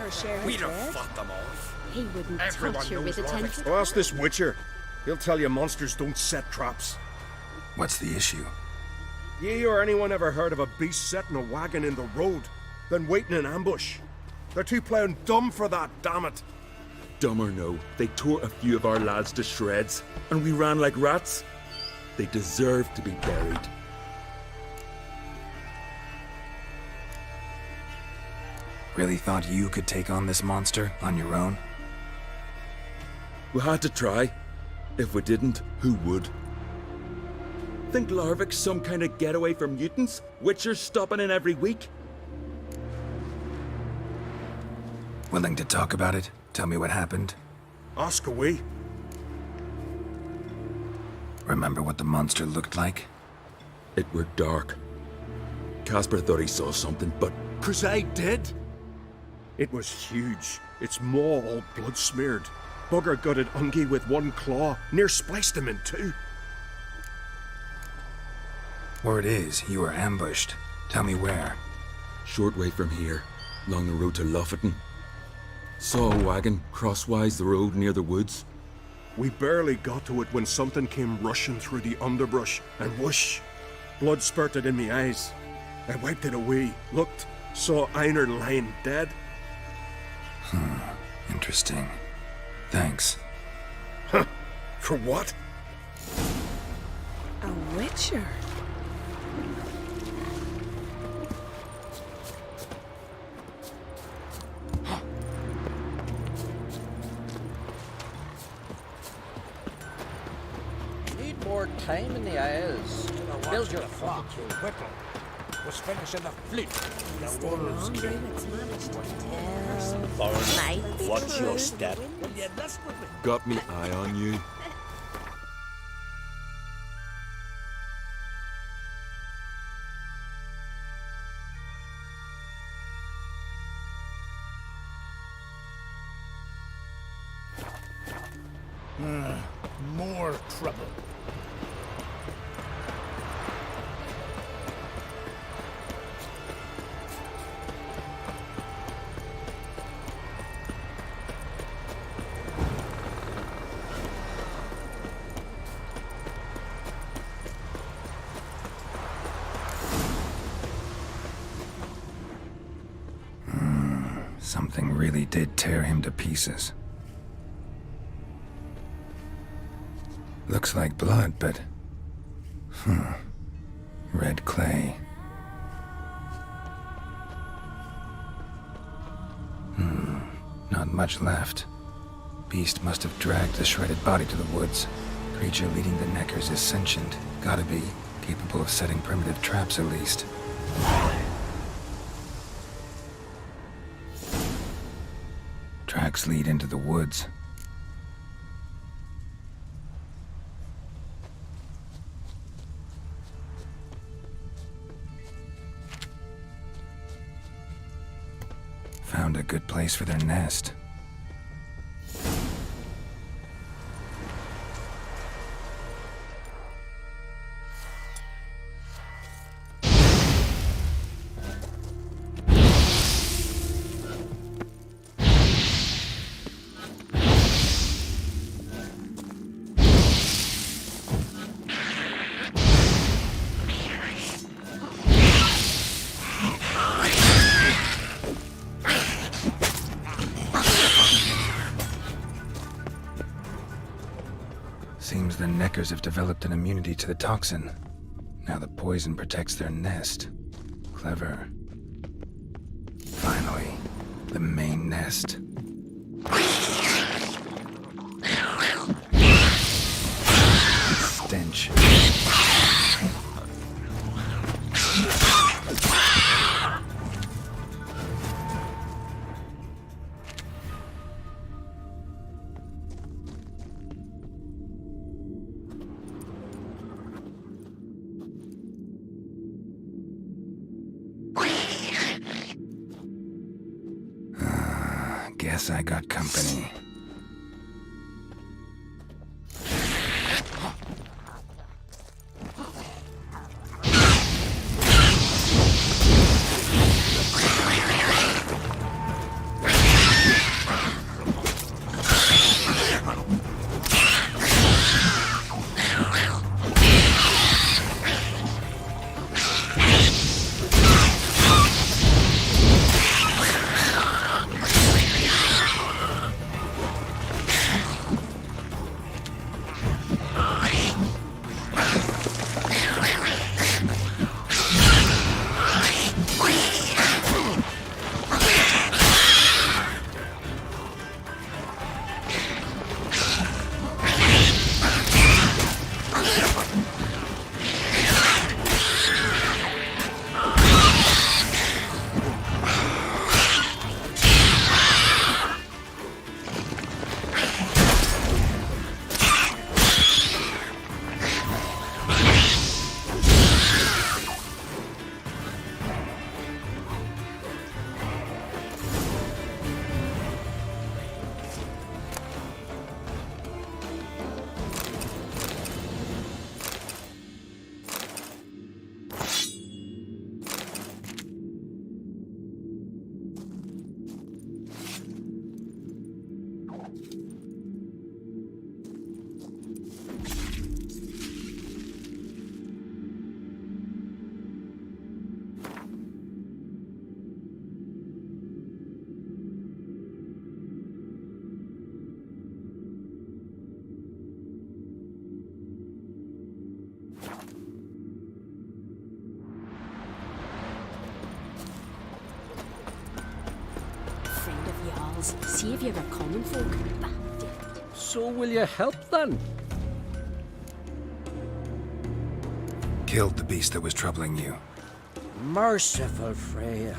her share his We'd have bread. fought them off. He wouldn't Everyone touch her knows with a Larvick. 10-foot. Well, ask this Witcher. He'll tell you monsters don't set traps. What's the issue? Ye or anyone ever heard of a beast setting a wagon in the road, then waiting in ambush? They're too plough dumb for that, damn it. Dumb or no, they tore a few of our lads to shreds, and we ran like rats. They deserve to be buried. Really thought you could take on this monster on your own? We had to try. If we didn't, who would? Think Larvik's some kind of getaway for mutants? Witchers stopping in every week? Willing to talk about it? Tell me what happened? Ask away. Remember what the monster looked like? It were dark. Casper thought he saw something, but... 'Cause I did. It was huge. Its maw all blood smeared. Bugger gutted Ungi with one claw, near spliced him in two. Word is, you were ambushed. Tell me where. Short way from here, along the road to Lofferton. Saw a wagon crosswise the road near the woods. We barely got to it when something came rushing through the underbrush, and whoosh! Blood spurted in me eyes. I wiped it away, looked, saw Einar lying dead. Interesting. Thanks. Huh? For what? A Witcher. Need more time in the Isles. Build your flock. Whittle was finishing the fleet. Stay laundry that's managed to tell. Foreign, watch your step. Got me eye on you. More trouble. Something really did tear him to pieces. Looks like blood, but... red clay. Not much left. Beast must have dragged the shredded body to the woods. Creature leading the Neckers is sentient. Gotta be. Capable of setting primitive traps, at least. Tracks lead into the woods. Found a good place for their nest. Seems the Neckers have developed an immunity to the toxin. Now the poison protects their nest. Clever. Finally, the main nest. Stench. Guess I got company. saviour of common folk. So will you help then? Killed the beast that was troubling you. Merciful Freya.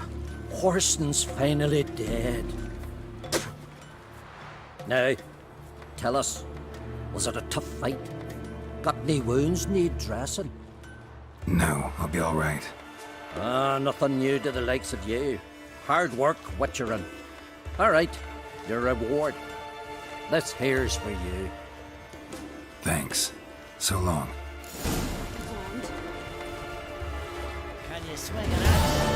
Horsten's finally dead. Now, tell us, was it a tough fight? Got any wounds need dressing? No, I'll be all right. Nothing new to the likes of you. Hard work, witcherin'. All right, your reward. This here's for you. Thanks. So long. Can you swing it out?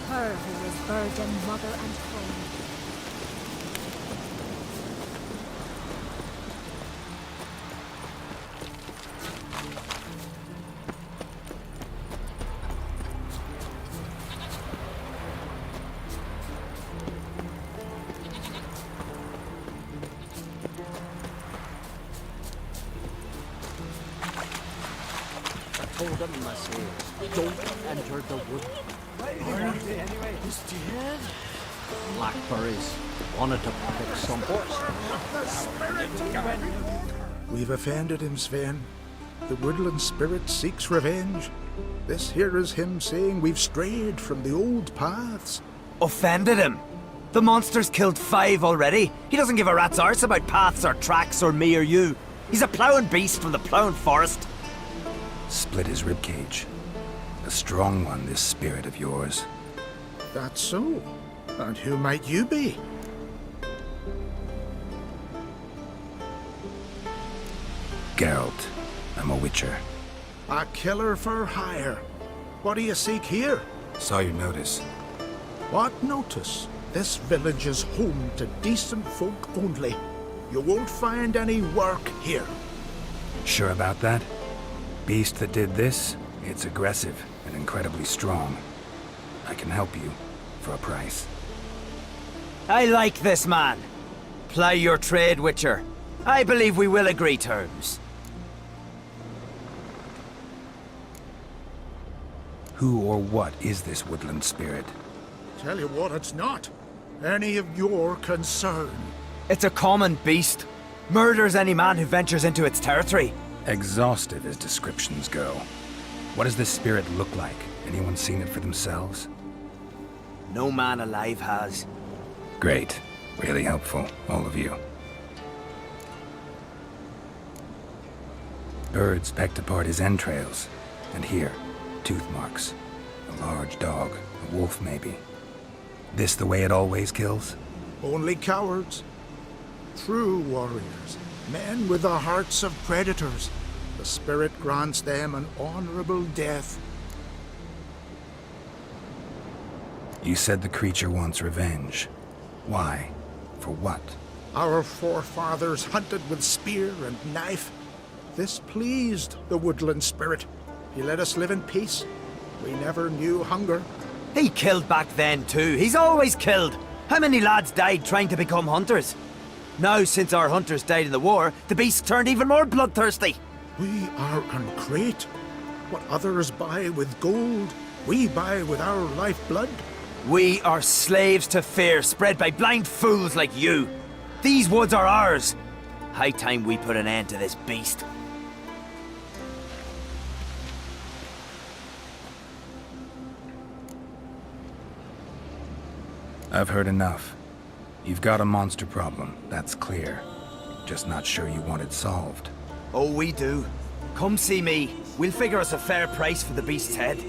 Her who is burden, mother and home. I told him myself, don't enter the wood. He's dead? Blackberries. Wanted to pick some We've offended him, Sven. The woodland spirit seeks revenge. This here is him saying we've strayed from the old paths. Offended him? The monster's killed 5 already. He doesn't give a rat's arse about paths or tracks or me or you. He's a ploughing beast from the ploughing forest. Split his ribcage. A strong one, this spirit of yours. That's so. And who might you be? Geralt. I'm a witcher. A killer for hire. What do you seek here? Saw your notice. What notice? This village is home to decent folk only. You won't find any work here. Sure about that? Beast that did this, it's aggressive and incredibly strong. I can help you for a price. I like this man. Ply your trade, Witcher. I believe we will agree terms. Who or what is this woodland spirit? Tell you what, it's not any of your concern. It's a common beast. Murders any man who ventures into its territory. Exhaustive as descriptions go. What does this spirit look like? Anyone seen it for themselves? No man alive has. Great. Really helpful, all of you. Birds pecked apart his entrails. And here, tooth marks. A large dog, a wolf maybe. This the way it always kills? Only cowards. True warriors. Men with the hearts of predators. The spirit grants them an honorable death You said the creature wants revenge. Why? For what? Our forefathers hunted with spear and knife. This pleased the woodland spirit. He let us live in peace. We never knew hunger. He killed back then too. He's always killed. How many lads died trying to become hunters? Now, since our hunters died in the war, the beast turned even more bloodthirsty. We are uncreate. What others buy with gold, we buy with our lifeblood. We are slaves to fear spread by blind fools like you. These woods are ours. High time we put an end to this beast. I've heard enough. You've got a monster problem, that's clear. Just not sure you want it solved. Oh, we do. Come see me. We'll figure us a fair price for the beast's head.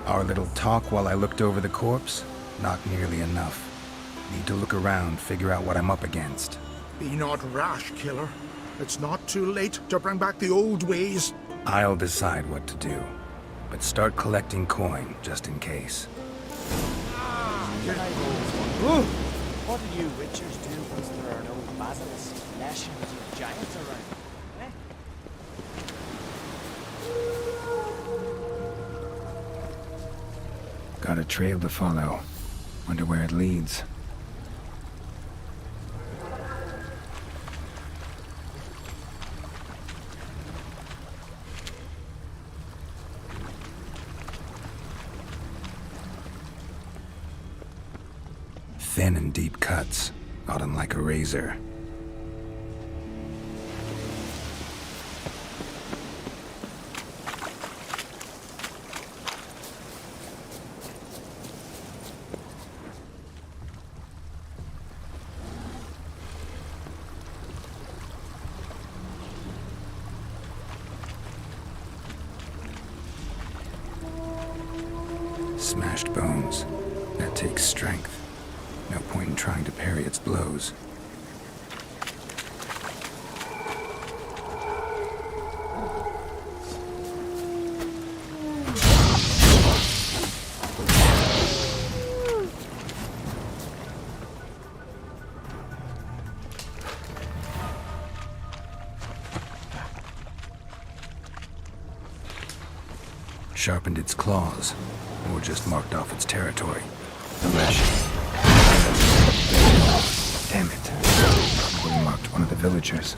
Our little talk while I looked over the corpse? Not nearly enough. Need to look around, figure out what I'm up against. Be not rash, killer. It's not too late to bring back the old ways. I'll decide what to do. But start collecting coin, just in case. What do you witchers do once there are no basilisks, nations, or giants around? Got a trail to follow. Wonder where it leads. Thin and deep cuts. Got him like a razor. Smashed bones. That takes strength. No point in trying to parry its blows. Sharpened its claws, or just marked off its territory. Delicious. Damn it. Probably marked one of the villagers.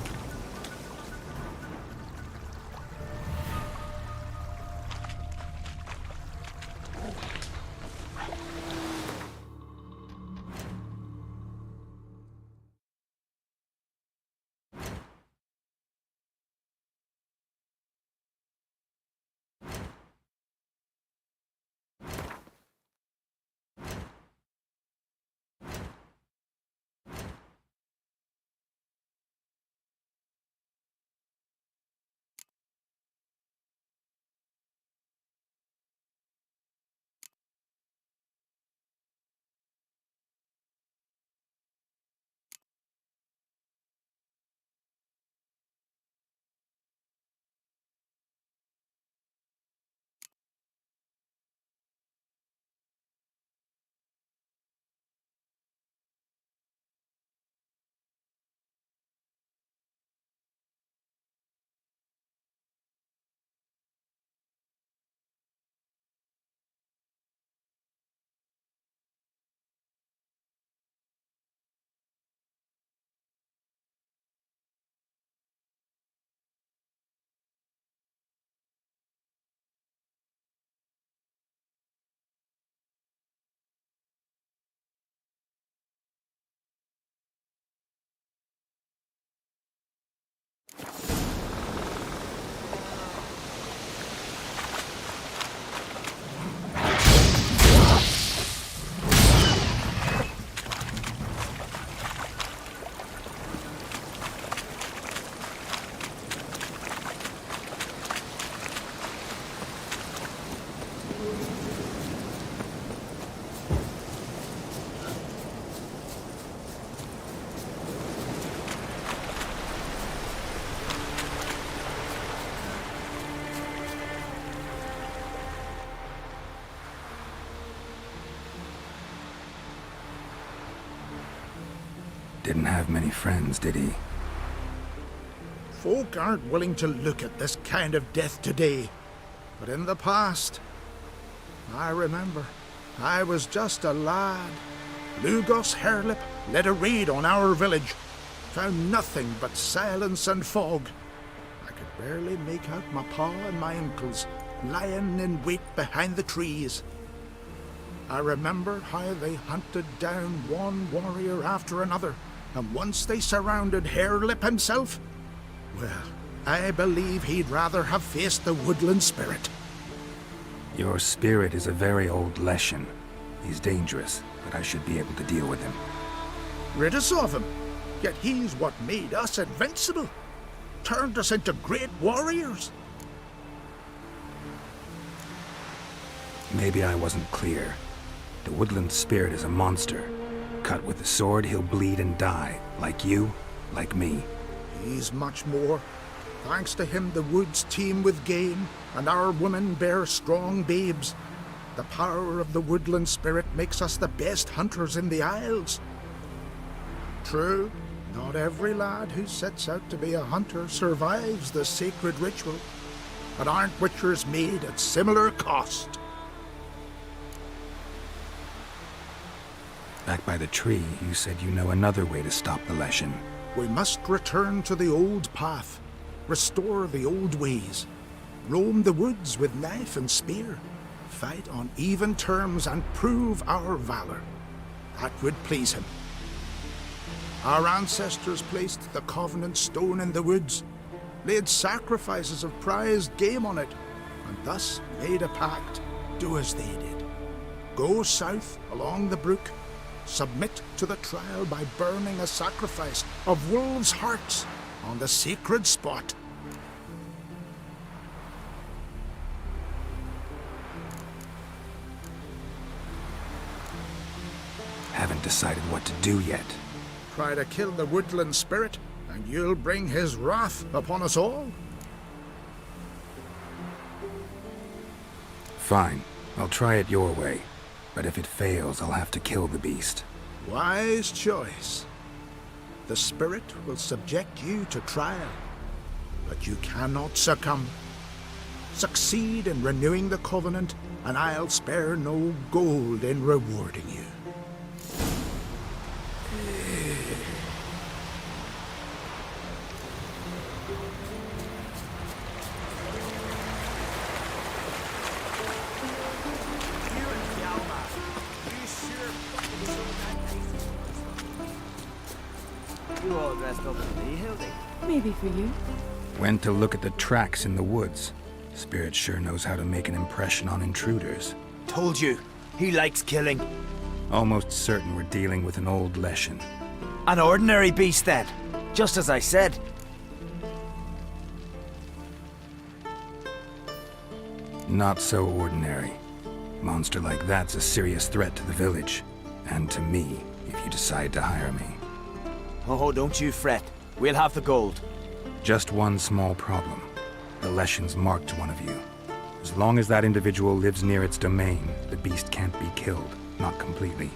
Didn't have many friends, did he? Folk aren't willing to look at this kind of death today. But in the past, I remember, I was just a lad. Lugos Hairlip led a raid on our village. Found nothing but silence and fog. I could barely make out my pa and my uncles lying in wait behind the trees. I remember how they hunted down one warrior after another, and once they surrounded Hairlip himself, well, I believe he'd rather have faced the woodland spirit. Your spirit is a very old Leshen. He's dangerous, but I should be able to deal with him. Rid us of him, yet he's what made us invincible. Turned us into great warriors. Maybe I wasn't clear. The woodland spirit is a monster. Cut with the sword, he'll bleed and die. Like you, like me. He's much more. Thanks to him, the woods teem with game, and our women bear strong babes. The power of the woodland spirit makes us the best hunters in the Isles. True, not every lad who sets out to be a hunter survives the sacred ritual, but aren't witchers made at similar cost? Back by the tree, you said you know another way to stop the Leshen. We must return to the old path, restore the old ways, roam the woods with knife and spear, fight on even terms and prove our valor. That would please him. Our ancestors placed the Covenant Stone in the woods, laid sacrifices of prized game on it, and thus made a pact. Do as they did. Go south along the brook, submit to the trial by burning a sacrifice of wolves' hearts on the sacred spot. Haven't decided what to do yet. Try to kill the woodland spirit, and you'll bring his wrath upon us all. Fine. I'll try it your way. But if it fails, I'll have to kill the beast. Wise choice. The spirit will subject you to trial, but you cannot succumb. Succeed in renewing the Covenant, and I'll spare no gold in rewarding you. You all dressed up for me, Hildy? Maybe for you. Went to look at the tracks in the woods. Spirit sure knows how to make an impression on intruders. Told you, he likes killing. Almost certain we're dealing with an old Leshen. An ordinary beast then, just as I said. Not so ordinary. Monster like that's a serious threat to the village. And to me, if you decide to hire me. Oh, don't you fret. We'll have the gold. Just one small problem. The Leshen's marked one of you. As long as that individual lives near its domain, the beast can't be killed. Not completely.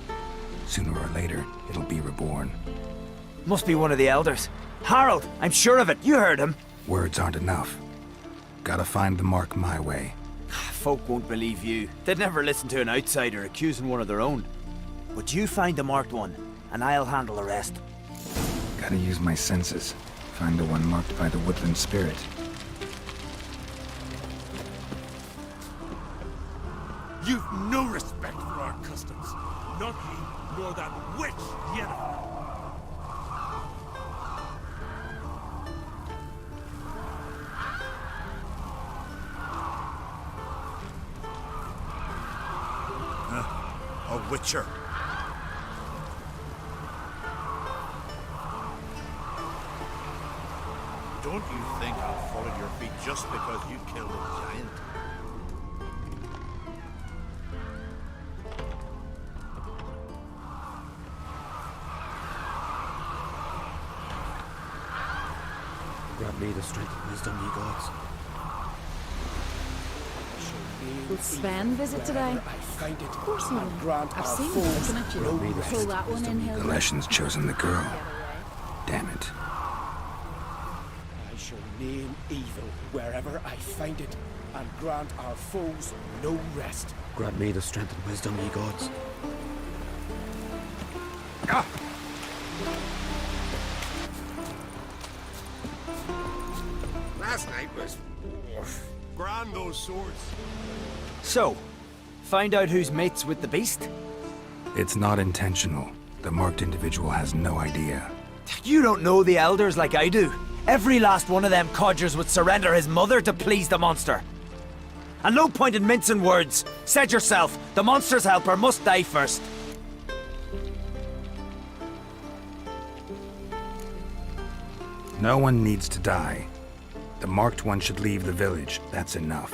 Sooner or later, it'll be reborn. Must be one of the elders. Harold, I'm sure of it. You heard him. Words aren't enough. Gotta find the mark my way. Folk won't believe you. They'd never listen to an outsider accusing one of their own. But you find the marked one, and I'll handle the rest. Gotta use my senses. Find the one marked by the woodland spirit. You've no respect for our customs. Not you, nor that witch, Yennefer. A witcher. Don't you think I'll fall at your feet just because you killed a giant? Grant me the strength and wisdom, ye gods. Will Sven visit today? Of course he will. I've seen him looking at you. Pull that one in, The Hilda. Leshen's chosen the girl. feet. I shall name evil wherever I find it, and grant our foes no rest. Grant me the strength and wisdom, ye gods. Last night was... Grand, those swords. So, find out who's mates with the beast? It's not intentional. The marked individual has no idea. You don't know the elders like I do. Every last one of them codgers would surrender his mother to please the monster. And no point in mincing words. Said yourself, the monster's helper must die first. No one needs to die. The marked one should leave the village, that's enough.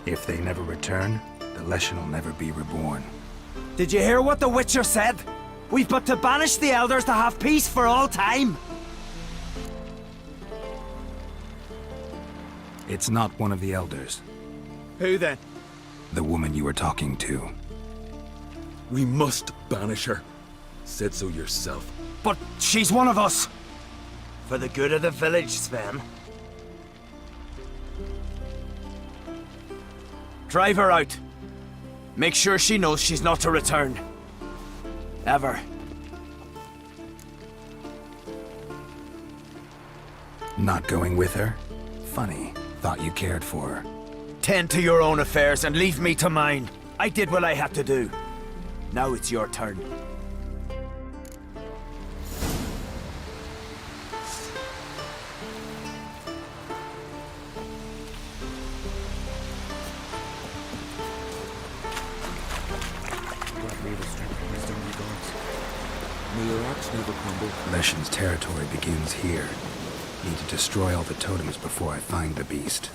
If they never return, the Leshen will never be reborn. Did you hear what the Witcher said? We've but to banish the elders to have peace for all time. It's not one of the elders. Who then? The woman you were talking to. We must banish her. Said so yourself. But she's one of us. For the good of the village, Sven. Drive her out. Make sure she knows she's not to return. Ever. Not going with her? Funny. Thought you cared for her. Tend to your own affairs and leave me to mine. I did what I had to do. Now it's your turn. Grant me the strength and wisdom, ye gods. May your axe never crumble. Leshen's territory begins here. Need to destroy all the totems before I find the beast.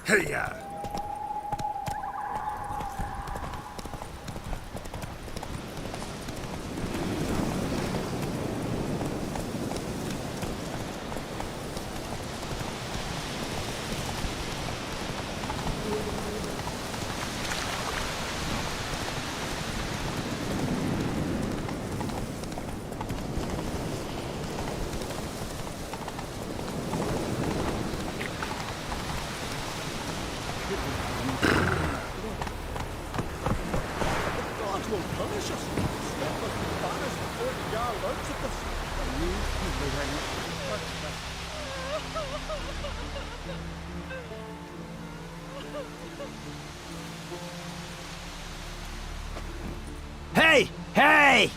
Hey-ya! God will punish us. Step us the banners before the Jarl learns of this. And you will Hey! Hey!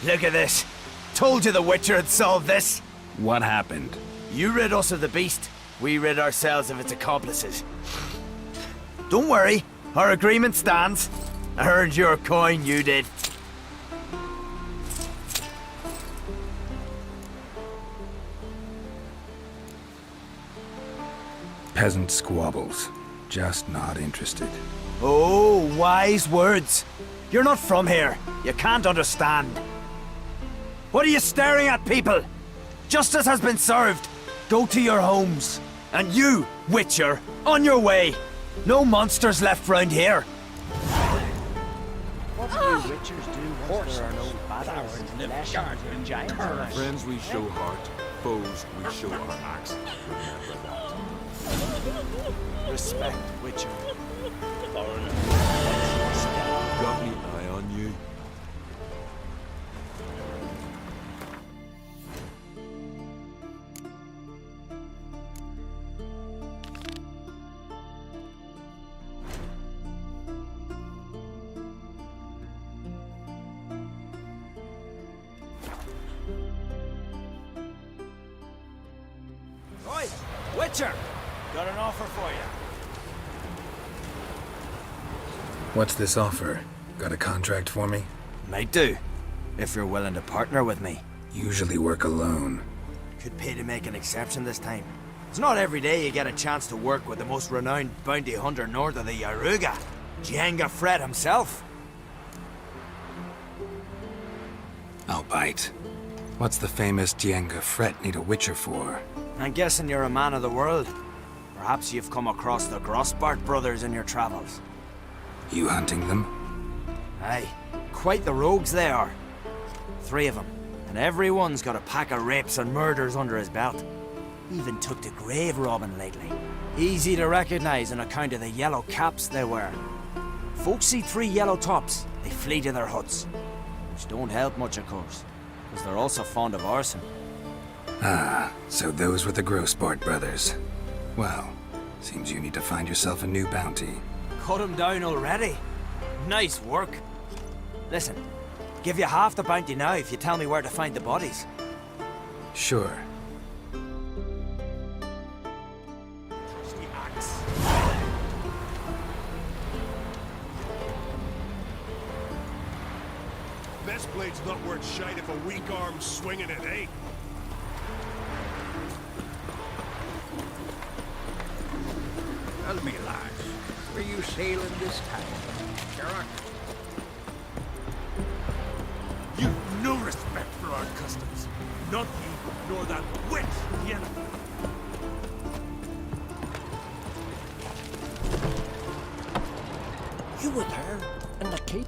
Look at this. Told you the Witcher had solved this. What happened? You rid us of the beast. We rid ourselves of its accomplices. Don't worry. Our agreement stands. I earned your coin, you did. Peasant squabbles. Just not interested. Oh, wise words. You're not from here. You can't understand. What are you staring at, people? Justice has been served. Go to your homes. And you, Witcher, on your way. No monsters left round here. What do you Witchers do once there are no battles and flesh and giants around? Friends we show heart, foes we show our axe. Remember that. Respect, Witcher. Got me eye on you. Right, Witcher, got an offer for you. What's this offer? Got a contract for me? Might do, if you're willing to partner with me. Usually work alone. Could pay to make an exception this time. It's not every day you get a chance to work with the most renowned bounty hunter north of the Yaruga, GIGABYTE himself. I'll bite. What's the famous GIGABYTE need a Witcher for? I'm guessing you're a man of the world. Perhaps you've come across the Grossbart brothers in your travels. You hunting them? Aye, quite the rogues they are. 3 of them, and everyone's got a pack of rapes and murders under his belt. Even took to grave robbing lately. Easy to recognize on account of the yellow caps they wear. Folks see 3 yellow tops, they flee to their huts. Which don't help much, of course, because they're also fond of arson. Ah, so those were the Grossbart brothers. Well, seems you need to find yourself a new bounty. Cut him down already? Nice work. Listen, give you half the bounty now if you tell me where to find the bodies. Sure. Trusty axe. This blade's not worth shite if a weak arm's swinging it, eh? Tell me, lads, were you sailing this time? Sherrock? You've no respect for our customs. Not you, nor that witch, Yennefer. You were there, in the keep,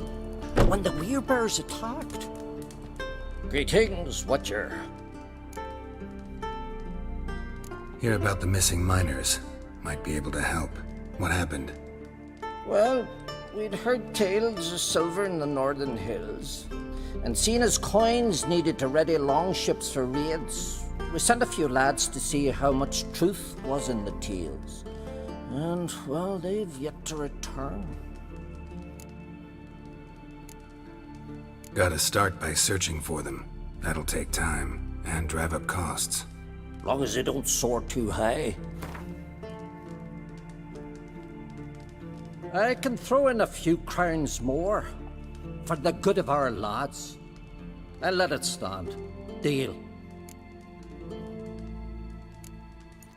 when the Weirbears attacked. Greetings, Witcher. Hear about the missing miners. Might be able to help. What happened? Well, we'd heard tales of silver in the northern hills, and seen as coins needed to ready longships for raids, we sent a few lads to see how much truth was in the tales. And, well, they've yet to return. Gotta start by searching for them. That'll take time, and drive up costs. Long as they don't soar too high. I can throw in a few crowns more, for the good of our lads. I'll let it stand. Deal.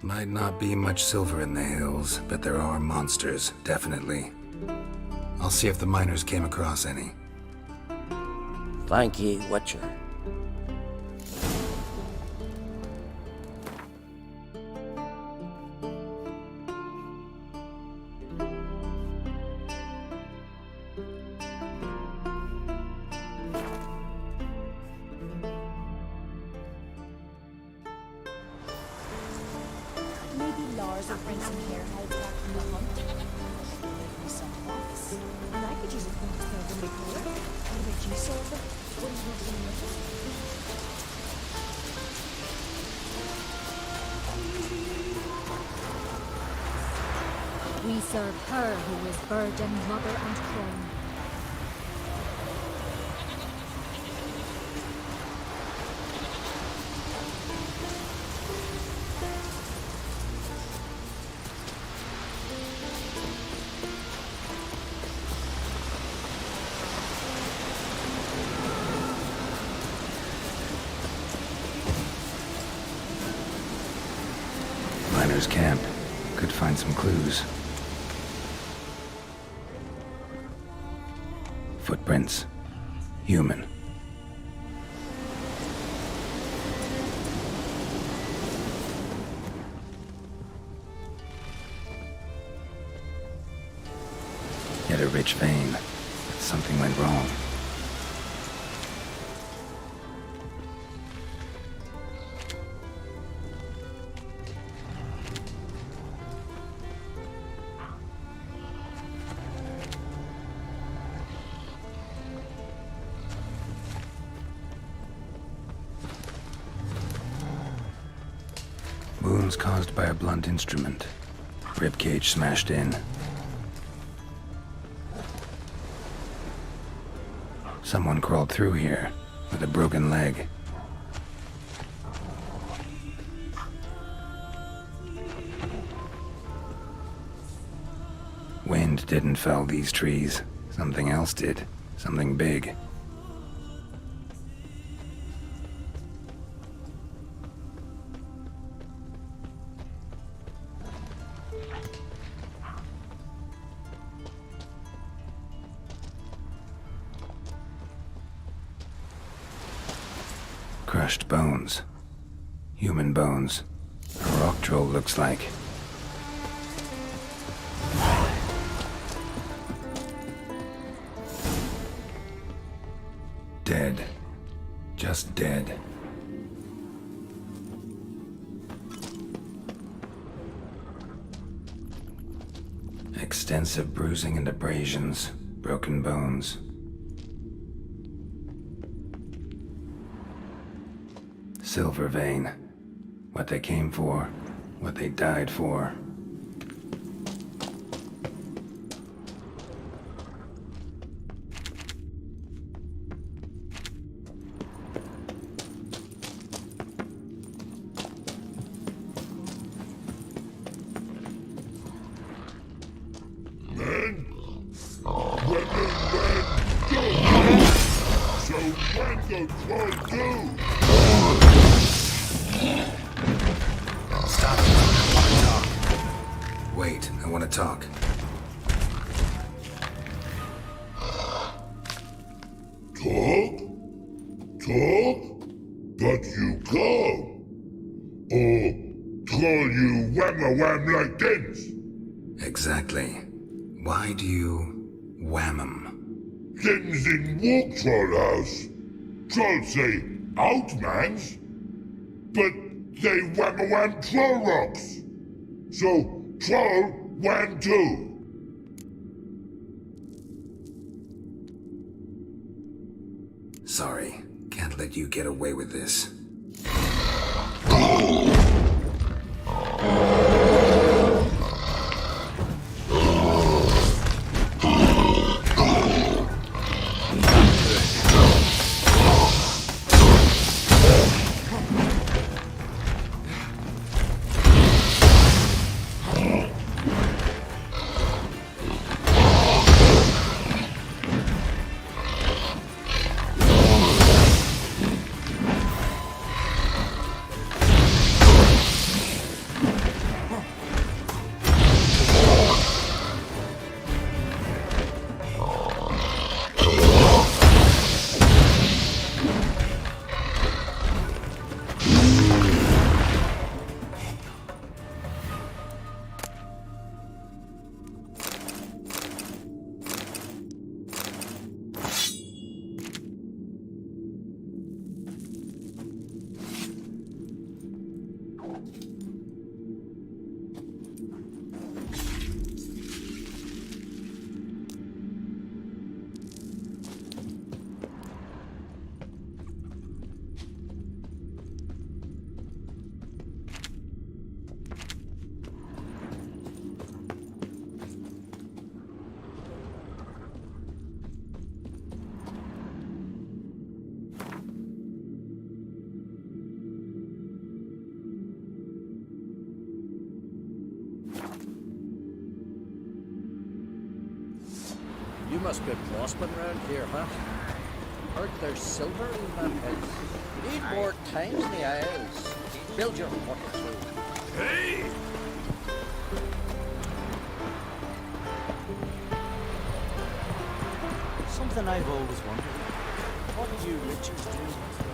Might not be much silver in the hills, but there are monsters, definitely. I'll see if the miners came across any. Thank ye, Witcher. Maybe Lars will bring some hair hides back from the hunt. Give me some box. And I could use a point to throw them before. What about you, Silver? What are you doing with it? We serve her who is virgin, mother, and crone. Miners' camp. Could find some clues. Footprints. Human. Yet a rich vein. Something went wrong. Wounds caused by a blunt instrument. Ribcage smashed in. Someone crawled through here with a broken leg. Wind didn't fell these trees. Something else did. Something big. Crushed bones. Human bones. A rock troll looks like. Dead. Just dead. Extensive bruising and abrasions. Broken bones. Silver vein. What they came for. What they died for. Men? Women, men, go! So when the troll do? Stop. Wait, I want to talk. Talk? Talk? But you can't. Or call you wham-a-wham like this? Exactly. Why do you wham 'em? Things in walk troll house. Trolls say outmans, but they wham-a-wham troll rocks. So troll wham too. Sorry, can't let you get away with this. You must be prospering round here, huh? Heard there's silver in that place. Need more times the isles. Build your water through. Hey! Something I've always wondered. What do you Richards do once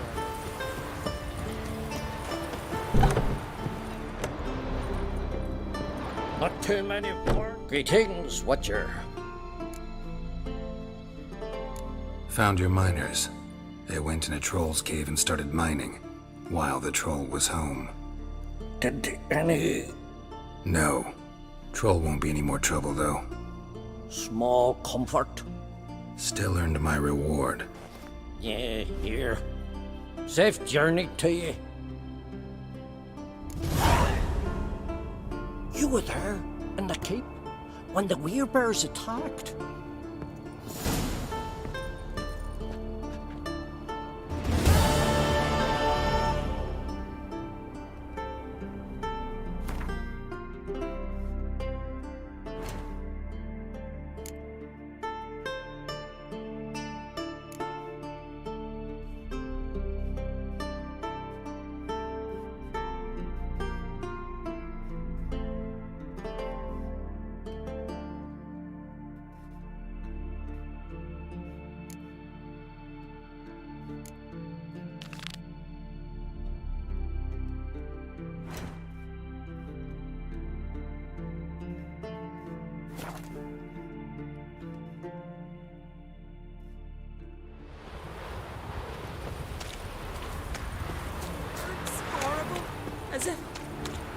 Not too many more. Greetings, Watcher. Found your miners. They went in a troll's cave and started mining, while the troll was home. Did any... No. Troll won't be any more trouble, though. Small comfort? Still earned my reward. Yeah, here. Safe journey to you. You were there, in the keep, when the werebears attacked.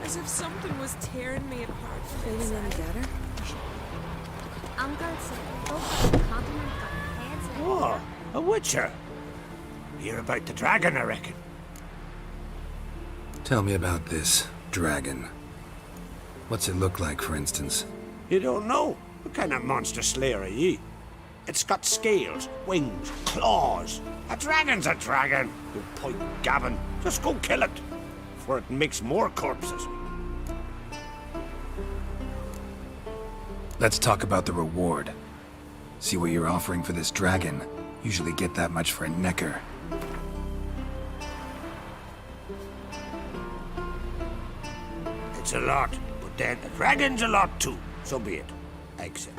As if something was tearing me apart from Feeling any better? Uncle said both of the continent got heads like Oh, a witcher. Hear about the dragon, I reckon. Tell me about this dragon. What's it look like, for instance? You don't know? What kind of monster slayer are ye? It's got scales, wings, claws. A dragon's a dragon. No point gabbing. Just go kill it, for it makes more corpses. Let's talk about the reward. See what you're offering for this dragon. Usually get that much for a necker. It's a lot, but then the dragon's a lot too. So be it. I accept.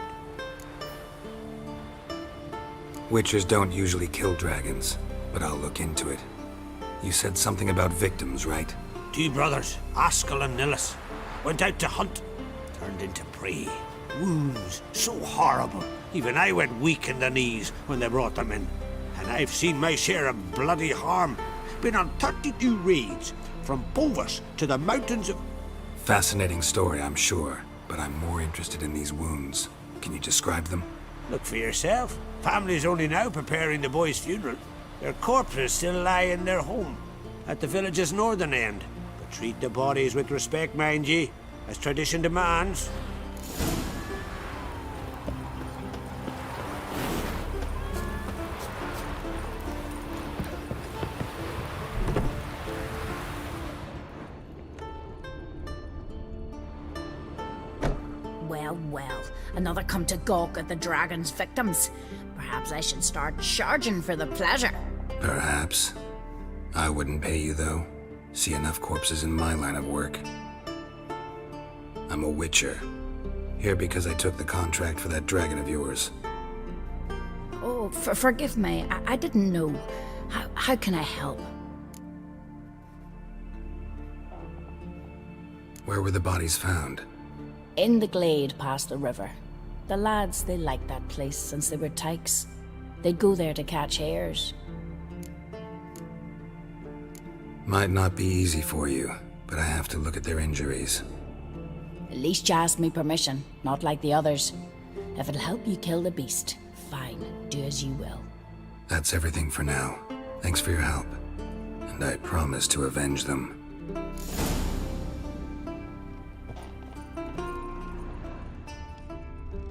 Witchers don't usually kill dragons, but I'll look into it. You said something about victims, right? 2 brothers, Askell and Nillis, went out to hunt. Turned into prey. Wounds so horrible. Even I went weak in the knees when they brought them in. And I've seen my share of bloody harm. Been on 32 raids, from Bovis to the mountains of... Fascinating story, I'm sure, but I'm more interested in these wounds. Can you describe them? Look for yourself. Family's only now preparing the boy's funeral. Their corpses still lie in their home, at the village's northern end. But treat the bodies with respect, mind ye, as tradition demands. Well, another come to gawk at the dragon's victims. Perhaps I should start charging for the pleasure. Perhaps. I wouldn't pay you, though. See enough corpses in my line of work. I'm a witcher. Here because I took the contract for that dragon of yours. Oh, forgive me. I didn't know. How can I help? Where were the bodies found? In the glade past the river. The lads, they liked that place since they were tykes. They'd go there to catch hares. Might not be easy for you, but I have to look at their injuries. At least you asked me permission, not like the others. If it'll help you kill the beast, fine, do as you will. That's everything for now. Thanks for your help. And I promise to avenge them.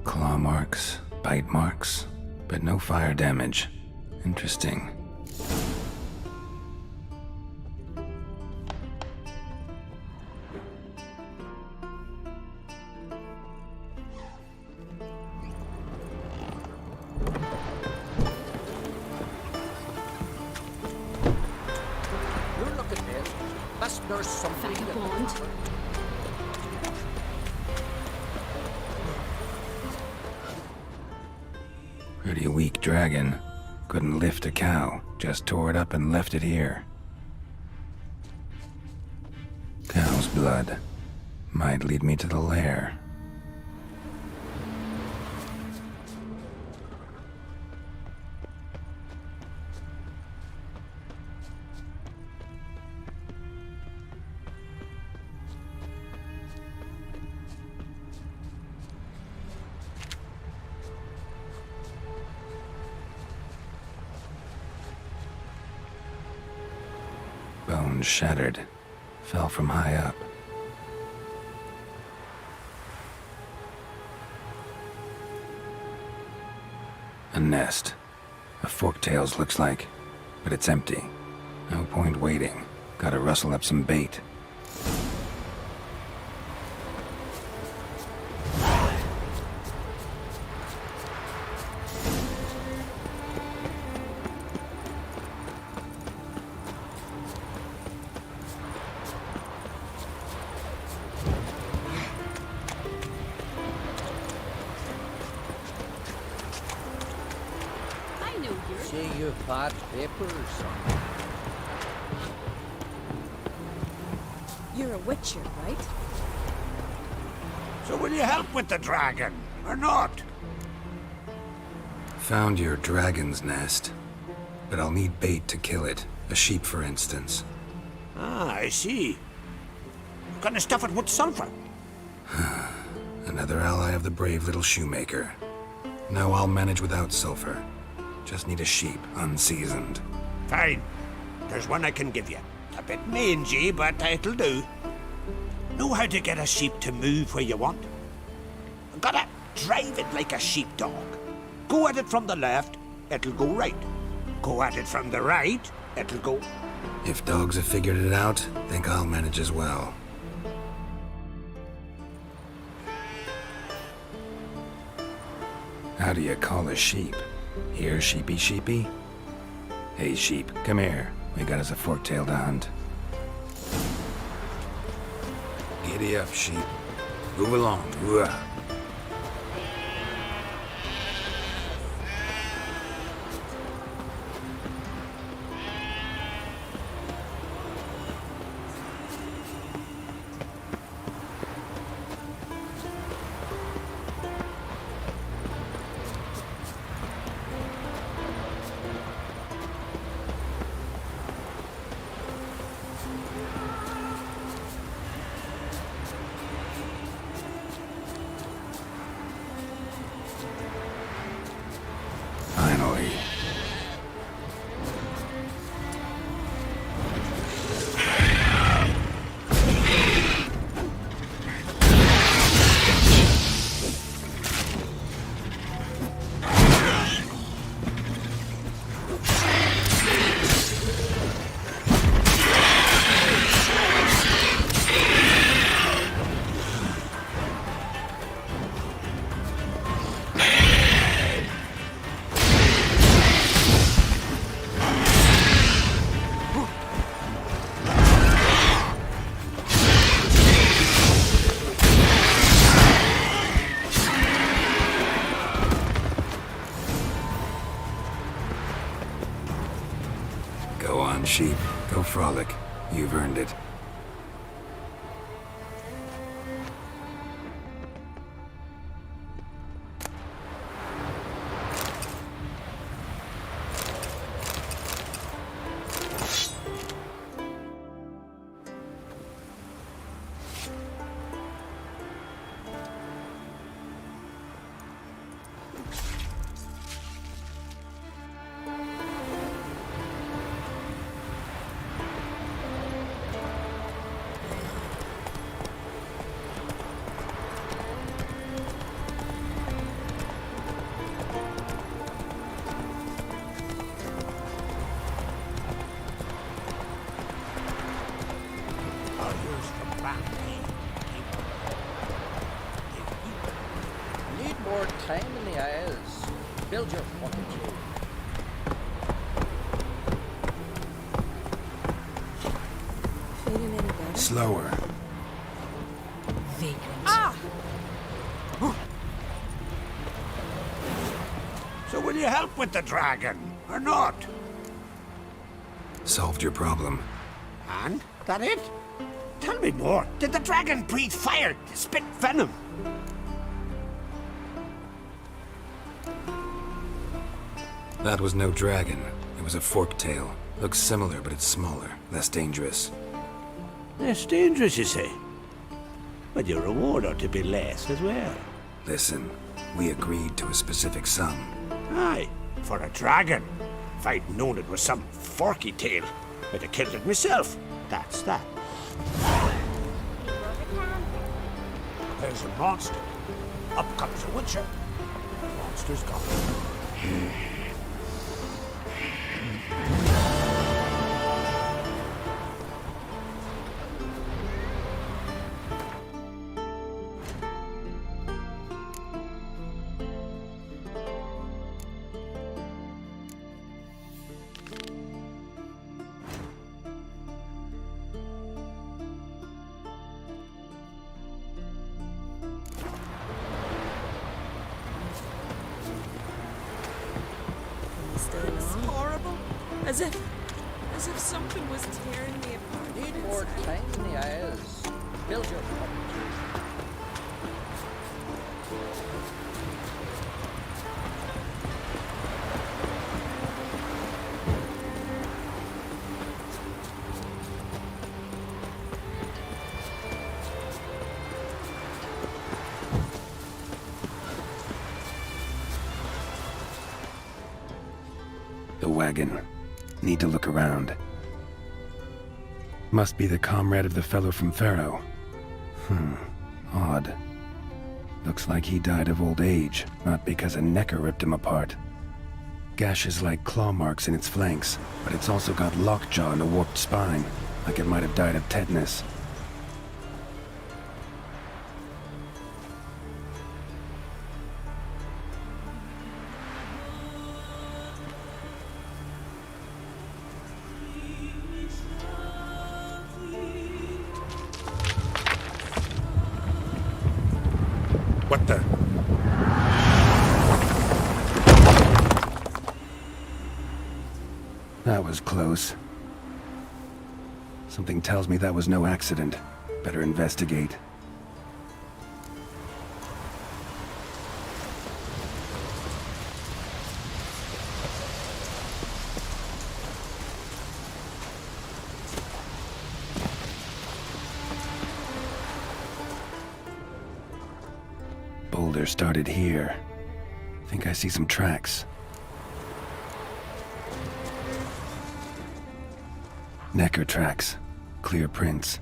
Claw marks, bite marks, but no fire damage. Interesting. tale. Best nurse something. Vagabond. Pretty weak dragon. Couldn't lift a cow. Just tore it up and left it here. Cow's blood. Might lead me to the lair. Bones shattered. Fell from high up. A nest. A forktails looks like, but it's empty. No point waiting. Gotta rustle up some bait. Say you've bad papers. You're a witcher, right? So will you help with the dragon, or not? Found your dragon's nest, but I'll need bait to kill it. A sheep, for instance. Ah, I see. Gonna stuff it with sulfur. Another ally of the brave little shoemaker. No, I'll manage without sulfur. Just need a sheep, unseasoned. Fine. There's one I can give you. A bit mangy, but it'll do. Know how to get a sheep to move where you want? Gotta drive it like a sheepdog. Go at it from the left, it'll go right. Go at it from the right, it'll go... If dogs have figured it out, think I'll manage as well. How do you call a sheep? Here, sheepy sheepy? Hey sheep, come here. We got us a forktail to hunt. Giddy up, sheep. Move along. Ooh-ah. Finally. Go on, sheep. Go frolic. You've earned it. Need more time in the eyes. Build your fortitude. Slower. Vagrant. Ah! So will you help with the dragon, or not? Solved your problem. And? That it? Tell me more. Did the dragon breathe fire, spit venom? That was no dragon. It was a forked tail. Looks similar, but it's smaller, less dangerous. Less dangerous, you say? But your reward ought to be less as well. Listen, we agreed to a specific sum. Aye, for a dragon. If I'd known it was some forky tail, I'd have killed it myself. That's that. There's a monster. Up comes a witcher. The monster's gone. It's horrible. As if something was tearing me apart. Need more time in the eyes. Build your The wagon. Need to look around. Must be the comrade of the fellow from Pharaoh. Odd. Looks like he died of old age, not because a necker ripped him apart. Gashes like claw marks in its flanks, but it's also got lockjaw and a warped spine, like it might have died of tetanus. What the? That was close. Something tells me that was no accident. Better investigate. Boulder started here. Think I see some tracks. Necker tracks. Clear prints.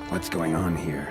What's going on here?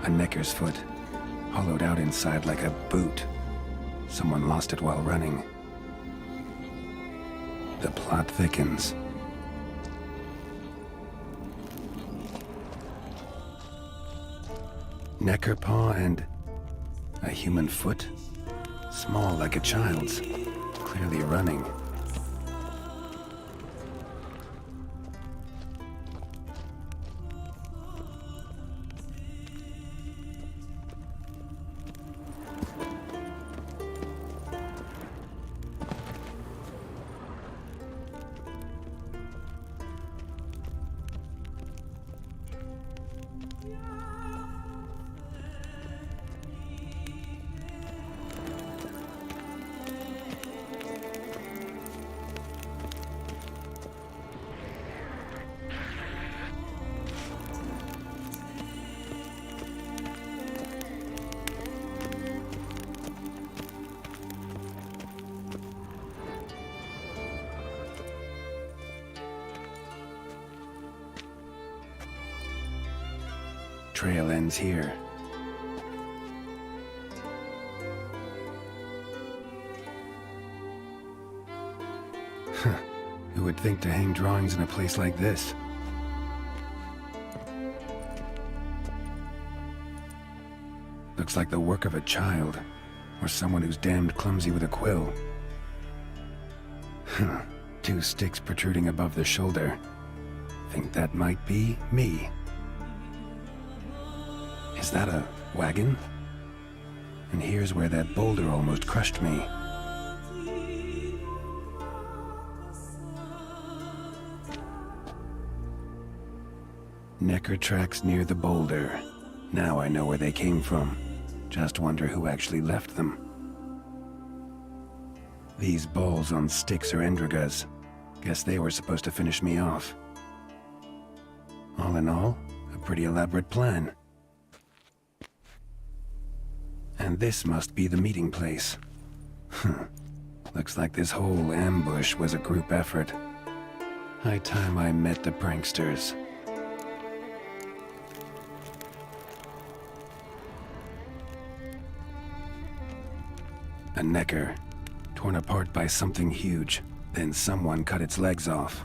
A necker's foot, hollowed out inside like a boot. Someone lost it while running. The plot thickens. Necker paw and a human foot? Small like a child's, clearly running. Trail ends here. Who would think to hang drawings in a place like this? Looks like the work of a child, or someone who's damned clumsy with a quill. 2 sticks protruding above the shoulder. Think that might be me. Is that a wagon? And here's where that boulder almost crushed me. Necker tracks near the boulder. Now I know where they came from. Just wonder who actually left them. These balls on sticks are Endrigas. Guess they were supposed to finish me off. All in all, a pretty elaborate plan. And this must be the meeting place. Looks like this whole ambush was a group effort. High time I met the pranksters. A necker, torn apart by something huge. Then someone cut its legs off.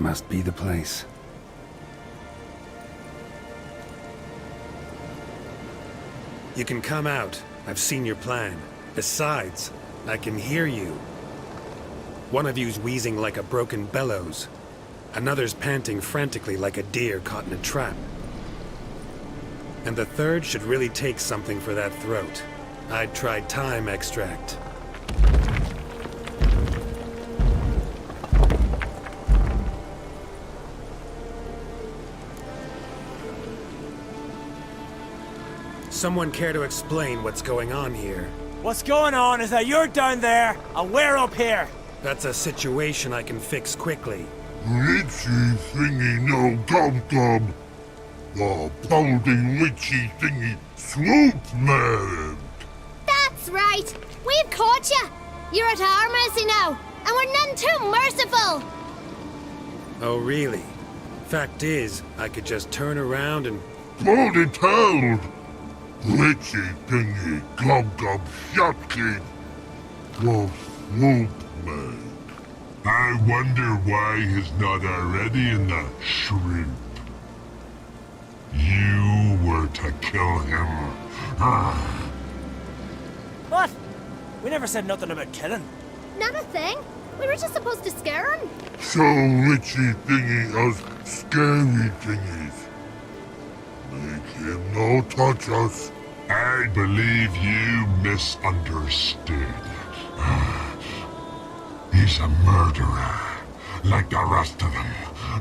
Must be the place. You can come out. I've seen your plan. Besides, I can hear you. One of you's wheezing like a broken bellows. Another's panting frantically like a deer caught in a trap. And the third should really take something for that throat. I'd try thyme extract. Someone care to explain what's going on here? What's going on is that you're down there, and we're up here. That's a situation I can fix quickly. Witchy thingy no gum-gum. The balding witchy thingy swoop man. That's right. We've caught you. You're at our mercy now, and we're none too merciful. Oh, really? Fact is, I could just turn around and... Baldy-tailed. Witchy thingy gum-gum shopkeep. The swoop man. I wonder why he's not already in the shrimp. You were to kill him. What? We never said nothing about killing. Not a thing. We were just supposed to scare him. So witchy thingy us scary thingies. Make him no touch us. I believe you misunderstood. He's a murderer, like the rest of them.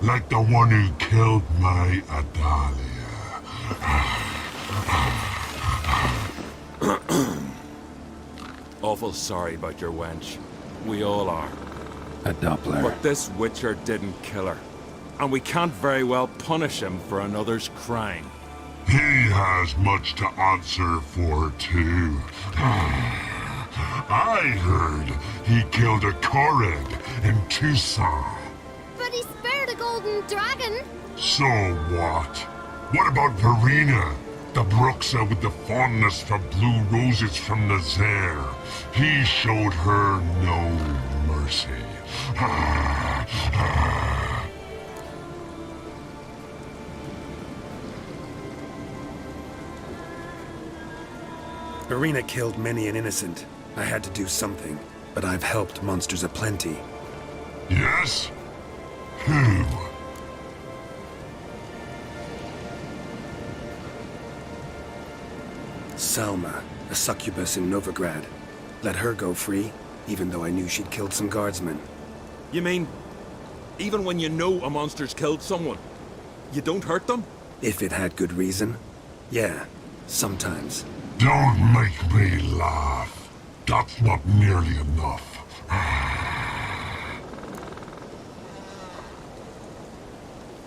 Like the one who killed my Adalia. Awful sorry about your wench. We all are. A Doppler. But this Witcher didn't kill her. And we can't very well punish him for another's crime. He has much to answer for, too. I heard he killed a Korred in Tucson. But he spared a golden dragon. So what? What about Verena? The Bruxa with the fondness for blue roses from the Zaire. He showed her no mercy. Verena killed many an innocent. I had to do something, but I've helped monsters aplenty. Yes? Who? Salma, a succubus in Novigrad. Let her go free, even though I knew she'd killed some guardsmen. You mean, even when you know a monster's killed someone, you don't hurt them? If it had good reason. Yeah, sometimes. Don't make me laugh. That's not nearly enough.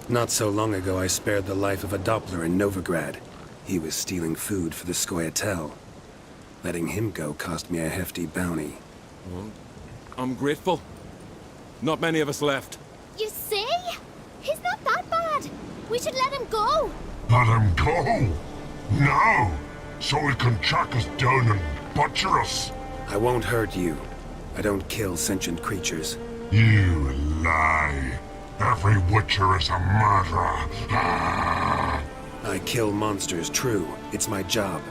Not so long ago I spared the life of a Doppler in Novigrad. He was stealing food for the Scoia'tael. Letting him go cost me a hefty bounty. Well, I'm grateful. Not many of us left. You see? He's not that bad. We should let him go. Let him go? No! So he can track us down and butcher us. I won't hurt you. I don't kill sentient creatures. You lie. Every Witcher is a murderer. I kill monsters, true. It's my job.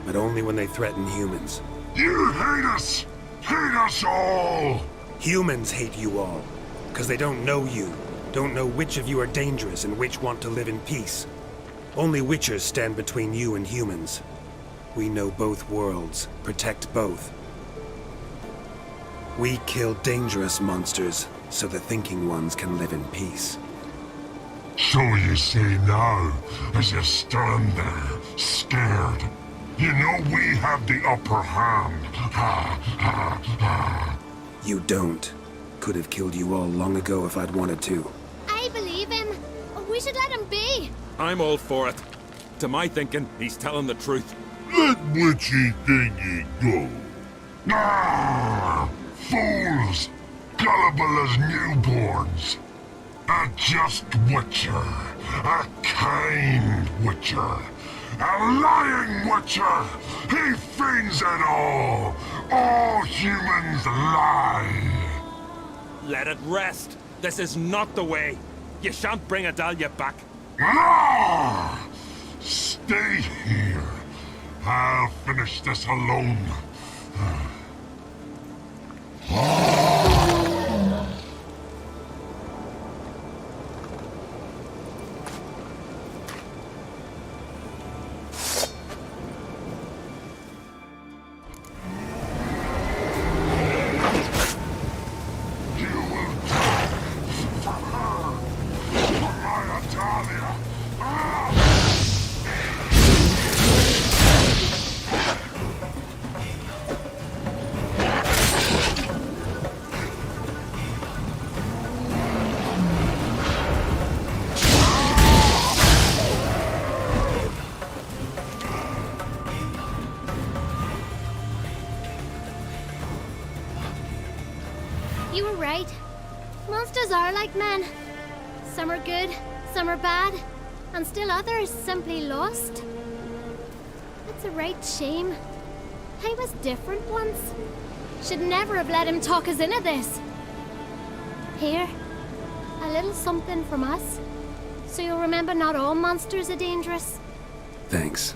But only when they threaten humans. You hate us! Hate us all! Humans hate you all. Because they don't know you. Don't know which of you are dangerous and which want to live in peace. Only Witchers stand between you and humans. We know both worlds. Protect both. We kill dangerous monsters, so the thinking ones can live in peace. So you say now, as you stand there, scared. You know we have the upper hand. You don't. Could have killed you all long ago if I'd wanted to. I believe him. We should let him be. I'm all for it. To my thinking, he's telling the truth. Let witchy thingy go. Ah! Fools! Gullible as newborns. A just Witcher. A kind Witcher. A lying Witcher! He feigns it all! All humans lie! Let it rest. This is not the way. You shan't bring Adalia back. Ah! Stay here. I'll finish this alone. You were right. Monsters are like men. Some are good, some are bad, and still others simply lost. It's a right shame. I was different once. Should never have let him talk us into this. Here, a little something from us, so you'll remember not all monsters are dangerous. Thanks.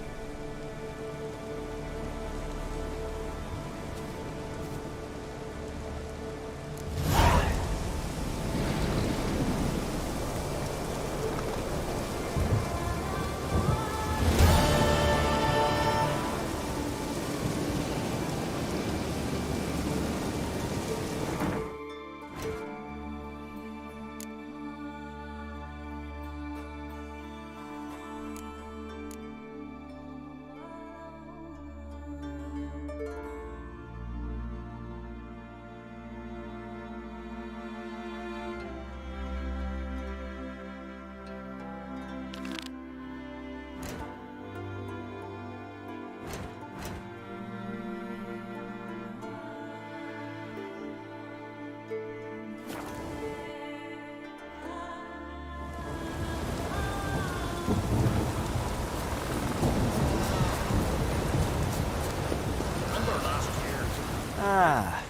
Ah,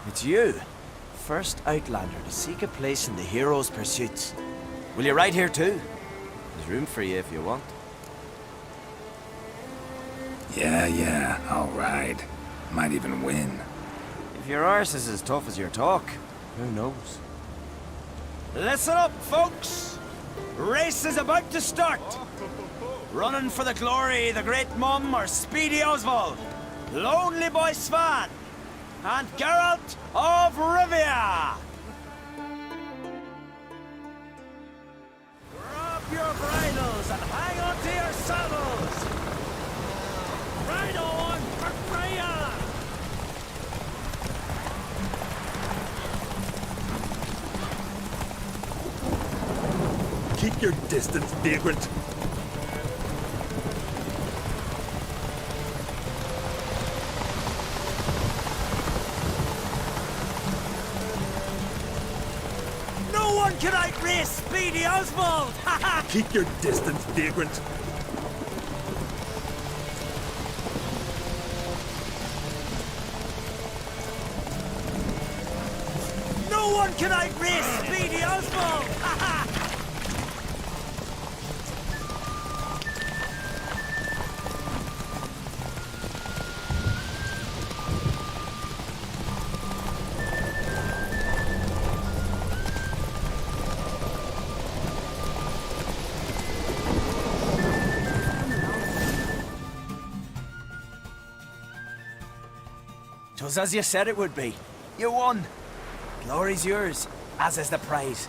it's you. First Outlander to seek a place in the hero's pursuits. Will you ride here too? There's room for you if you want. Yeah, I'll ride. Might even win. If your arse is as tough as your talk, who knows? Listen up, folks! Race is about to start! Running for the glory, the Great Mum, or Speedy Oswald, Lonely Boy Svan, and Geralt of Rivia! Grab your bridles and hang on to your saddles! Ride on for Freya! Keep your distance, vagrant. No one can outrace Speedy Oswald! Keep your distance, vagrant. No one can outrace Speedy Oswald! Twas as you said it would be. You won. Glory's yours, as is the prize.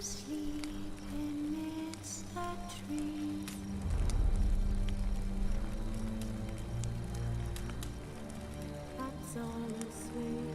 sleep amidst the trees. That's all the sweet.